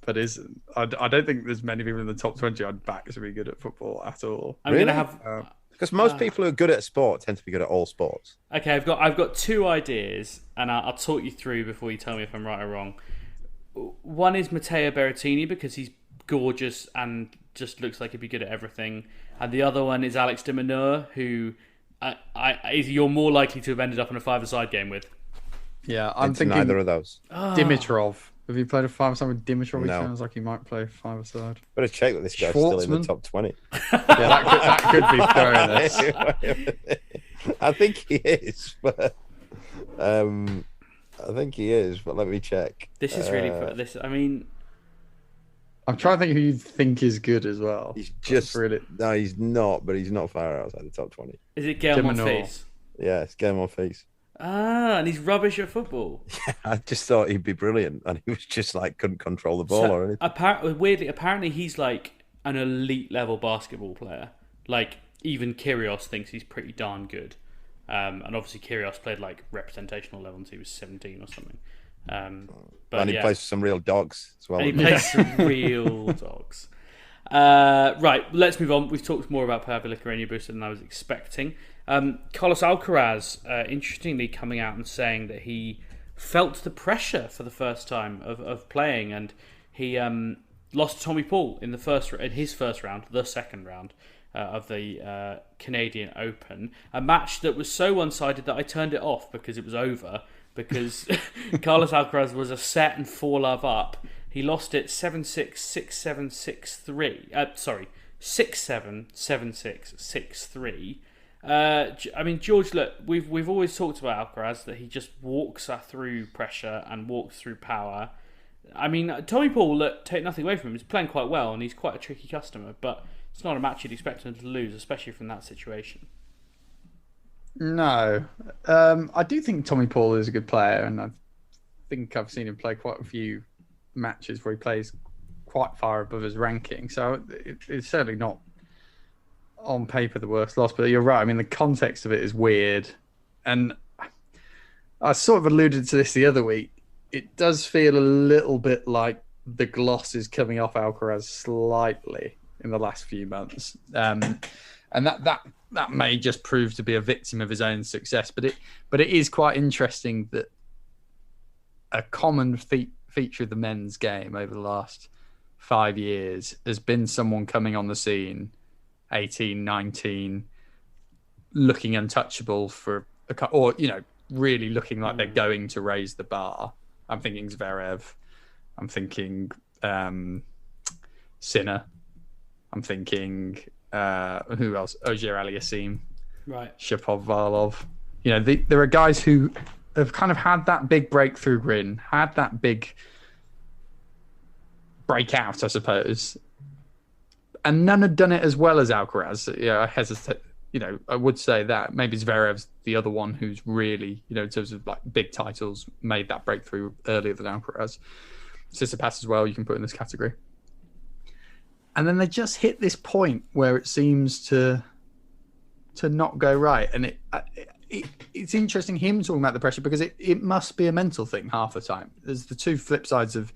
but isn't. I don't think there's many people in the top 20 I'd back to be good at football at all. I'm going to have... Because most people who are good at sport tend to be good at all sports. Okay, I've got 2 ideas, and I'll talk you through before you tell me if I'm right or wrong. One is Matteo Berrettini, because he's gorgeous and just looks like he'd be good at everything. And the other one is Alex de Minaur, who you're more likely to have ended up in a 5-a-side game with. Yeah, I'm thinking neither of those. Dimitrov. Have you played a 5-a-side with Dimitrov? No. He sounds like he might play 5-a-side. Better check that this guy's still in the top 20. Yeah, that could be throwing this. I think he is, but let me check. This is really I mean, I'm trying to think who you think is good as well. He's just really no, he's not, but he's not far outside the top 20. Is it Gael Monfils? Yeah, it's Gael Monfils. Ah, and he's rubbish at football. Yeah, I just thought he'd be brilliant, and he was just like couldn't control the ball or anything. Apparently he's like an elite level basketball player. Like, even Kyrgios thinks he's pretty darn good. And obviously Kyrgios played like representational level until he was 17 or something. But he plays for some real dogs as well. And he plays some real dogs. Right, let's move on. We've talked more about Pablo Carreno Busta than I was expecting. Carlos Alcaraz, interestingly, coming out and saying that he felt the pressure for the first time of playing, and he lost to Tommy Paul in his first round, the second round of the Canadian Open, a match that was so one-sided that I turned it off because it was over, because Carlos Alcaraz was a set and 4-love up. He lost it 7-6, 6-7, 6-3. 6-7, 7-6, 6-3. I mean, George, look, we've always talked about Alcaraz, that he just walks through pressure and walks through power. I mean, Tommy Paul, look, take nothing away from him, he's playing quite well and he's quite a tricky customer, but it's not a match you'd expect him to lose, especially from that situation. No. I do think Tommy Paul is a good player, and I think I've seen him play quite a few matches where he plays quite far above his ranking. So it's certainly not on paper the worst loss, but you're right. I mean, the context of it is weird. And I sort of alluded to this the other week. It does feel a little bit like the gloss is coming off Alcaraz slightly in the last few months. And that may just prove to be a victim of his own success. But it is quite interesting that a common feature of the men's game over the last 5 years has been someone coming on the scene, 18, 19, looking untouchable or really looking like they're going to raise the bar. I'm thinking Zverev. I'm thinking Sinner. I'm thinking who else? Auger-Aliassime. Right. Shapovalov. There are guys who have kind of had that big breakthrough grin, had that big breakout, I suppose, and none had done it as well as Alcaraz. I hesitate. I would say that maybe Zverev's the other one who's really, in terms of like big titles, made that breakthrough earlier than Alcaraz. Tsitsipas as well, you can put in this category. And then they just hit this point where it seems to not go right. And it's interesting him talking about the pressure, because it must be a mental thing half the time. There's the two flip sides of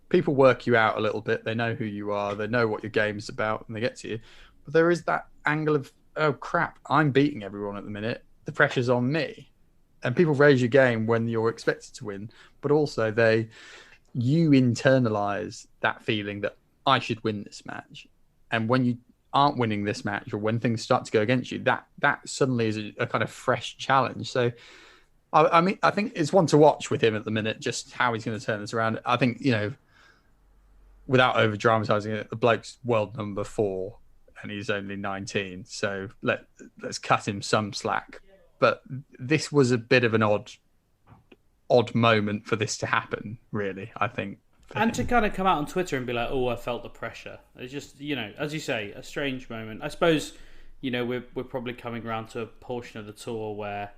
people work you out a little bit. They know who you are. They know what your game's about, and they get to you. But there is that angle of, oh, crap, I'm beating everyone at the minute. The pressure's on me. And people raise your game when you're expected to win. But also you internalize that feeling that I should win this match. And when you aren't winning this match, or when things start to go against you, that suddenly is a kind of fresh challenge. So, I mean, I think it's one to watch with him at the minute, just how he's going to turn this around. I think, without over dramatizing it, the bloke's world number 4 and he's only 19. So let's cut him some slack. But this was a bit of an odd moment for this to happen, really, I think. And to kind of come out on Twitter and be like, oh, I felt the pressure. It's just, as you say, a strange moment. I suppose, we're probably coming around to a portion of the tour where,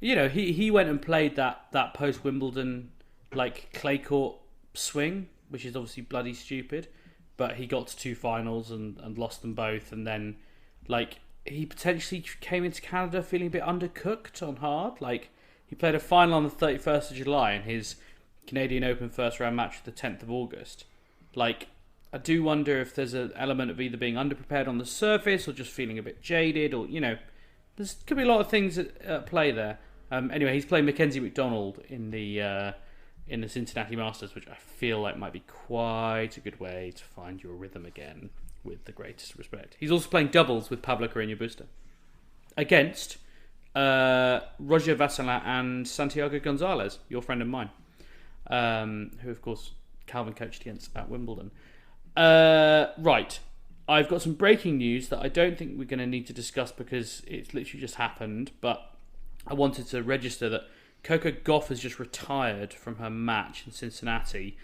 he went and played that post-Wimbledon, like, clay court swing, which is obviously bloody stupid. But he got to 2 finals and lost them both. And then, like, he potentially came into Canada feeling a bit undercooked on hard. Like, he played a final on the 31st of July in his Canadian Open first round match the 10th of August. Like, I do wonder if there's an element of either being underprepared on the surface or just feeling a bit jaded, or there could be a lot of things at play there. Anyway, he's playing Mackenzie McDonald in the Cincinnati Masters, which I feel like might be quite a good way to find your rhythm again, with the greatest respect. He's also playing doubles with Pablo Carreno Busta against Roger Vasselin and Santiago Gonzalez, your friend and mine. Who, of course, Calvin coached against at Wimbledon. Right. I've got some breaking news that I don't think we're going to need to discuss because it's literally just happened, but I wanted to register that Coco Gauff has just retired from her match in Cincinnati.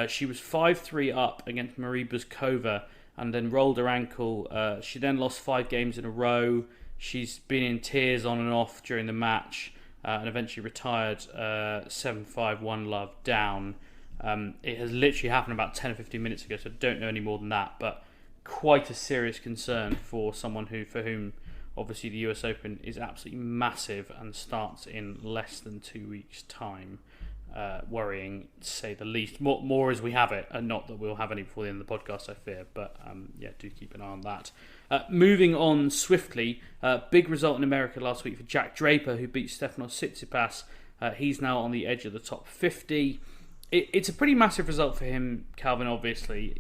She was 5-3 up against Marie Buzkova and then rolled her ankle. She then lost 5 games in a row. She's been in tears on and off during the match. And eventually retired 7-5, 1-love down. It has literally happened about 10 or 15 minutes ago, so I don't know any more than that, but quite a serious concern for someone for whom obviously the US Open is absolutely massive and starts in less than 2 weeks' time. Worrying, to say the least. More as we have it, and not that we'll have any before the end of the podcast, I fear, but do keep an eye on that. Moving on swiftly, big result in America last week for Jack Draper, who beat Stefanos Tsitsipas. He's now on the edge of the top 50. It's a pretty massive result for him, Calvin, obviously.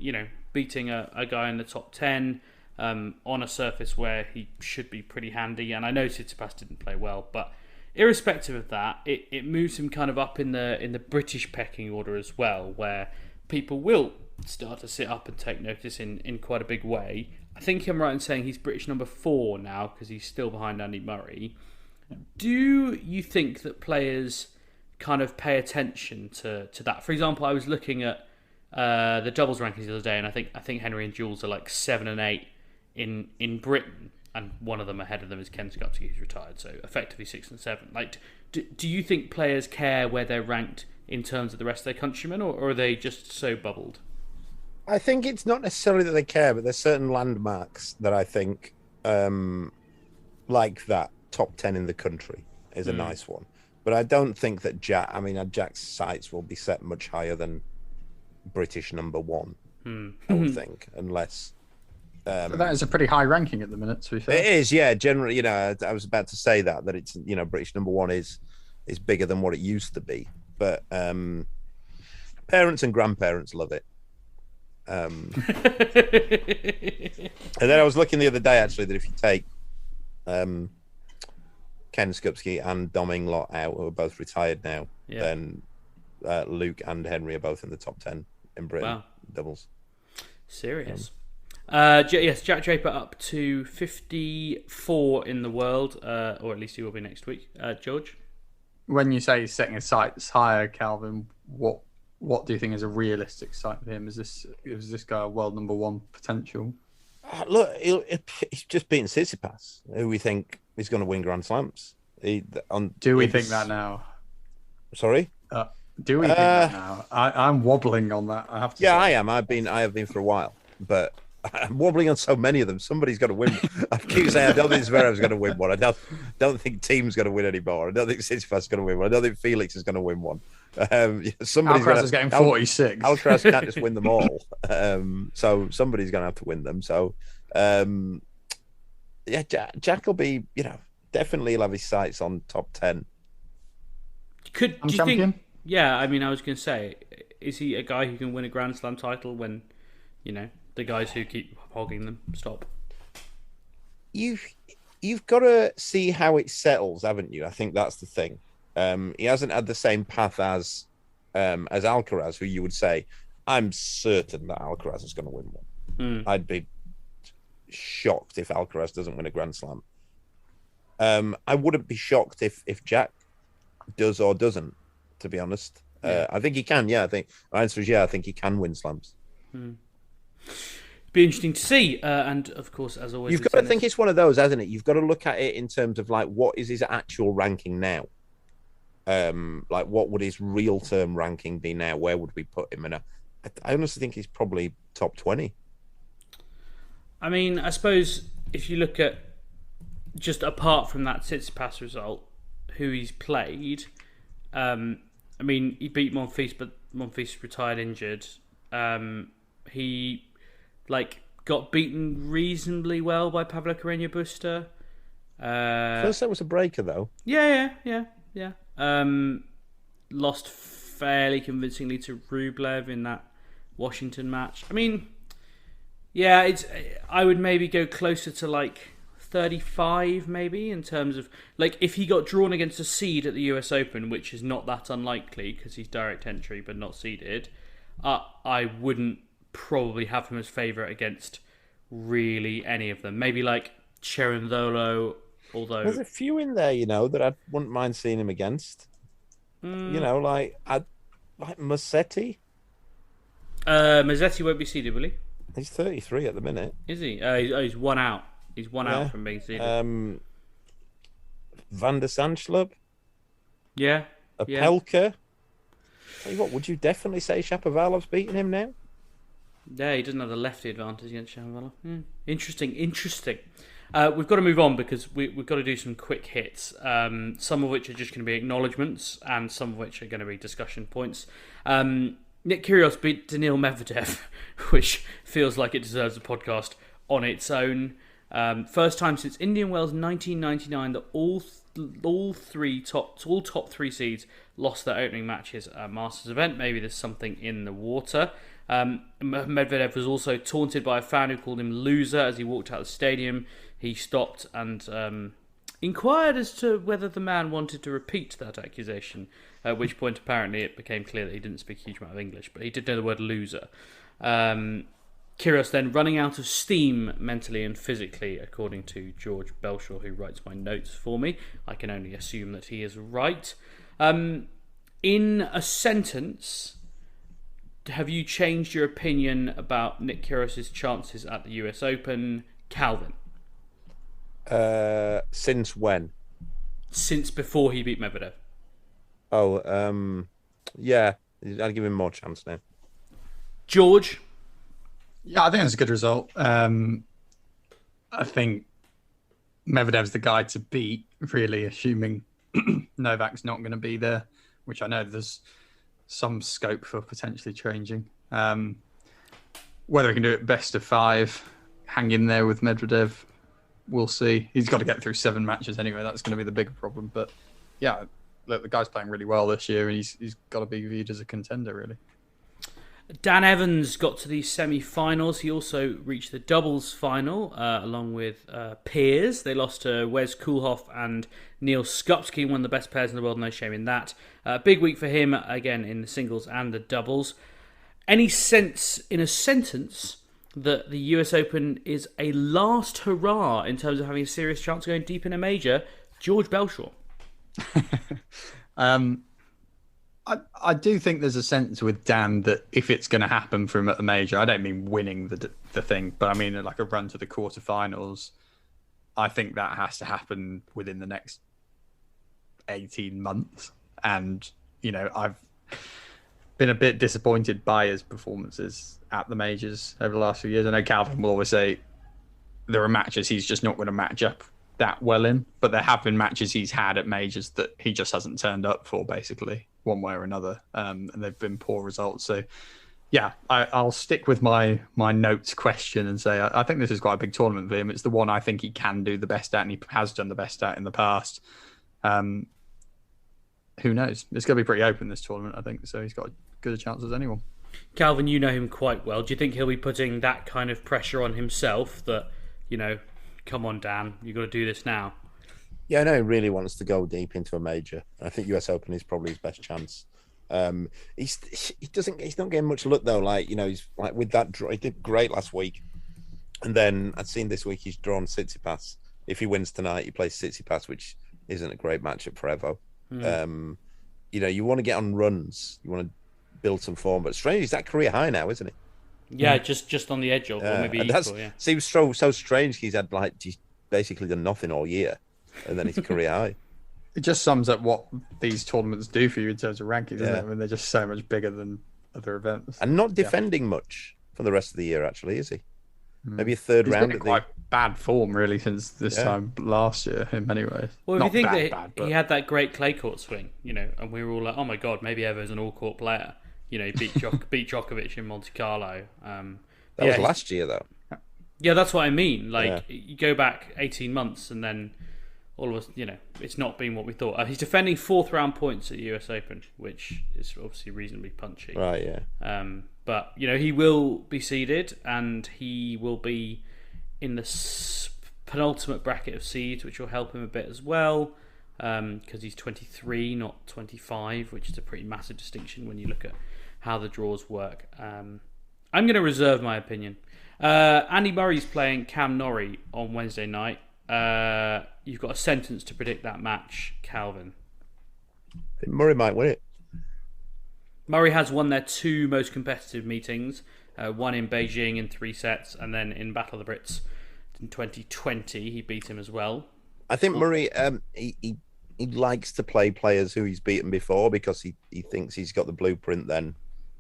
Beating a guy in the top 10 on a surface where he should be pretty handy. And I know Tsitsipas didn't play well, but irrespective of that, it moves him kind of up in the British pecking order as well, where people will start to sit up and take notice in quite a big way. I think I'm right in saying he's British number 4 now because he's still behind Andy Murray. Do you think that players kind of pay attention to that? For example, I was looking at the doubles rankings the other day, and I think Henry and Jules are like 7 and 8 in Britain, and one of them ahead of them is Ken Skupski, who's retired, so effectively 6 and 7. Like, do you think players care where they're ranked in terms of the rest of their countrymen, or are they just so bubbled? I think it's not necessarily that they care, but there's certain landmarks that I think, like that top 10 in the country is a nice one. But I don't think that Jack's sights will be set much higher than British number 1. I would think, unless. But that is a pretty high ranking at the minute, to be fair. It is, yeah. Generally, I was about to say that it's, British number 1 is bigger than what it used to be. But parents and grandparents love it. And then I was looking the other day, actually, that if you take Ken Skupski and Dom Inglot out, who are both retired now, then Luke and Henry are both in the top 10 in Britain. Wow. Doubles. Serious. Yes, Jack Draper up to 54 in the world, or at least he will be next week. George? When you say he's setting his sights higher, Calvin, what do you think is a realistic sight for him? Is this guy a world number 1 potential? Look, he's just beaten Tsitsipas, who we think is going to win Grand Slams. Do we think that now? Sorry? Do we think that now? I'm wobbling on that. I have to. Yeah, say. I am. I have been for a while, but I'm wobbling on so many of them. Somebody's got to win. I keep saying I don't think Zverev's going to win one. I don't think Team's going to win anymore. I don't think Tsitsipas is going to win one. I don't think Felix is going to win one. Alcaraz is getting 46. Alcaraz can't just win them all. So somebody's going to have to win them. So Jack will be, definitely he'll have his sights on top 10. Do you think? Yeah, I was going to say, is he a guy who can win a Grand Slam title when, the guys who keep hogging them stop? You've got to see how it settles, haven't you? I think that's the thing. He hasn't had the same path as Alcaraz, who you would say, I'm certain that Alcaraz is going to win one. I'd be shocked if Alcaraz doesn't win a Grand Slam. I wouldn't be shocked if Jack does or doesn't, to be honest. I think he can, yeah. I think my answer is yeah, I think he can win slams. Be interesting to see. And of course, as always, you've got to think it's one of those, hasn't it? You've got to look at it in terms of like, what is his actual ranking now? Like, what would his real term ranking be now? Where would we put him? And I honestly think he's probably top 20. I suppose if you look at just apart from that Tsitsipas result, who he's played, he beat Monfils, but Monfils retired injured. He got beaten reasonably well by Pablo Carreno Busta. First set was a breaker, though. Yeah. Lost fairly convincingly to Rublev in that Washington match. I would maybe go closer to 35 maybe in terms of if he got drawn against a seed at the US Open, which is not that unlikely because he's direct entry but not seeded. I wouldn't probably have him as favourite against really any of them. Maybe Cherundolo, although there's a few in there, that I wouldn't mind seeing him against. Like Musetti. Musetti won't be seeded, will he? He's 33 at the minute. Is he? He's one out. He's one out from being seeded. Van der Sandschlup. Yeah. Pelka. Tell you what, would you definitely say Shapovalov's beating him now? Yeah, he doesn't have the lefty advantage against Shapovalov. Interesting. We've got to move on because we've got to do some quick hits, some of which are just going to be acknowledgements and some of which are going to be discussion points. Nick Kyrgios beat Daniil Medvedev, which feels like it deserves a podcast on its own. First time since Indian Wells 1999 that all top three seeds lost their opening matches at a Masters event. Maybe there's something in the water. Medvedev was also taunted by a fan who called him loser as he walked out of the stadium. He stopped and inquired as to whether the man wanted to repeat that accusation, at which point apparently it became clear that he didn't speak a huge amount of English, but he did know the word loser. Kyrgios then running out of steam mentally and physically, according to George Belshaw, who writes my notes for me. I can only assume that he is right. In a sentence, have you changed your opinion about Nick Kyrgios' chances at the US Open, Calvin? Since when? Since before he beat Medvedev. Oh, yeah. I'd give him more chance now. George? Yeah, I think that's a good result. I think Medvedev's the guy to beat, really, assuming Novak's not going to be there, which I know there's some scope for potentially changing. Whether he can do it best of 5, hang in there with Medvedev, we'll see. He's got to get through 7 matches anyway. That's going to be the bigger problem. But yeah, look, the guy's playing really well this year, and he's got to be viewed as a contender, really. Dan Evans got to the semi-finals. He also reached the doubles final along with peers. They lost to Wes Koolhof and Neil Skupski, one of the best players in the world, no shame in that. Big week for him, again, in the singles and the doubles. Any sense in a sentence that the US Open is a last hurrah in terms of having a serious chance of going deep in a major? George Belshaw. I do think there's a sense with Dan that if it's going to happen for him at a major, I don't mean winning the thing, but I mean like a run to the quarterfinals. I think that has to happen within the next 18 months. And, you know, I've been a bit disappointed by his performances at the majors over the last few years. I know Calvin will always say there are matches he's just not going to match up that well in, but there have been matches he's had at majors that he just hasn't turned up for, basically, one way or another, and they've been poor results. So yeah, I'll stick with my notes question and say I think this is quite a big tournament for him. It's the one I think he can do the best at, and he has done the best at in the past. Who knows? It's going to be pretty open, this tournament, I think, so he's got as good a chance as anyone. Calvin, you know him quite well. Do you think he'll be putting that kind of pressure on himself that, you know, come on, Dan, you've got to do this now? Yeah, I know he really wants to go deep into a major. I think US Open is probably his best chance. He's not getting much luck though. Like, you know, he's like with that draw, he did great last week, and then I'd seen this week he's drawn Tsitsipas. If he wins tonight, he plays Tsitsipas, which isn't a great matchup for Evo. You know, you want to get on runs, you want to build some form, but strange, he's at career high now, isn't he? Yeah, just on the edge of, or maybe equal, yeah. Seems so strange. He's had he's basically done nothing all year, and then he's career high. It just sums up what these tournaments do for you in terms of rankings, isn't it? I mean, they're just so much bigger than other events. And not defending much for the rest of the year, actually, is he? Maybe a third He's round. Been in quite bad form, really, since this time last year, in many ways. Well, if not you think bad, he had that great clay court swing, you know, and we were all like, oh my God, maybe Evo's an all-court player. You know, he beat Djokovic in Monte Carlo. That was last year, though. Yeah, that's what I mean. Like, you go back 18 months and then all of us, you know, it's not been what we thought. He's defending 4th round points at the US Open, which is obviously reasonably punchy. Right, yeah. But, you know, he will be seeded and he will be in the penultimate bracket of seeds, which will help him a bit as well, because he's 23, not 25, which is a pretty massive distinction when you look at how the draws work. I'm going to reserve my opinion. Andy Murray's playing Cam Norrie on Wednesday night. You've got a sentence to predict that match, Calvin. I think Murray might win it. Murray has won their 2 most competitive meetings, one in Beijing in 3 sets, and then in Battle of the Brits in 2020, he beat him as well. I think Murray, he likes to play players who he's beaten before because he thinks he's got the blueprint then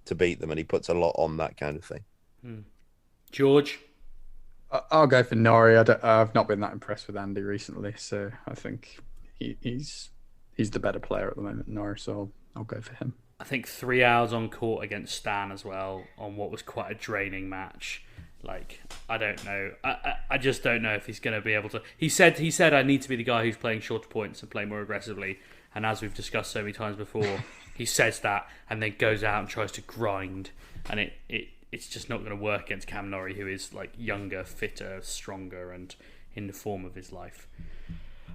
to beat them, and he puts a lot on that kind of thing. George? I'll go for Norrie. I've not been that impressed with Andy recently, so I think he's the better player at the moment, Norrie, so I'll go for him. I think 3 hours on court against Stan as well on what was quite a draining match. Like, I don't know. I just don't know if he's going to be able to. He said I need to be the guy who's playing shorter points and play more aggressively. And as we've discussed so many times before, he says that and then goes out and tries to grind, and it's just not going to work against Cam Norrie, who is like younger, fitter, stronger, and in the form of his life.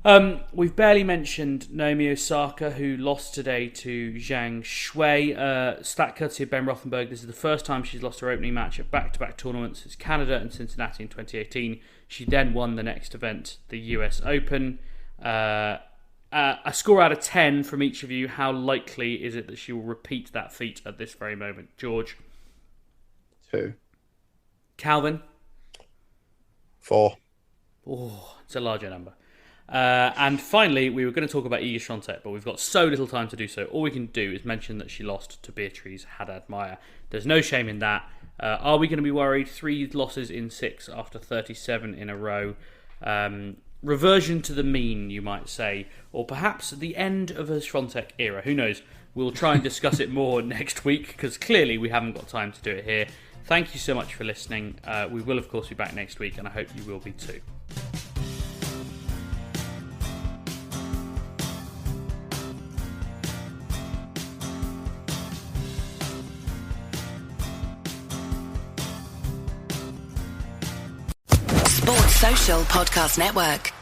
We've barely mentioned Naomi Osaka, who lost today to Zhang Shui. Stat courtesy of Ben Rothenberg, this is the first time she's lost her opening match at back-to-back tournaments since Canada and Cincinnati in 2018. She then won the next event, the US Open. A score out of 10 from each of you. How likely is it that she will repeat that feat at this very moment? George? 2. Calvin? 4. Oh, it's a larger number. And finally, we were going to talk about Iga Świątek, but we've got so little time to do so. All we can do is mention that she lost to Beatriz Haddad Maia. There's no shame in that. Are we going to be worried? 3 losses in 6 after 37 in a row. Reversion to the mean, you might say. Or perhaps the end of a Świątek era. Who knows? We'll try and discuss it more next week, because clearly we haven't got time to do it here. Thank you so much for listening. We will, of course, be back next week, and I hope you will be too. Sports Social Podcast Network.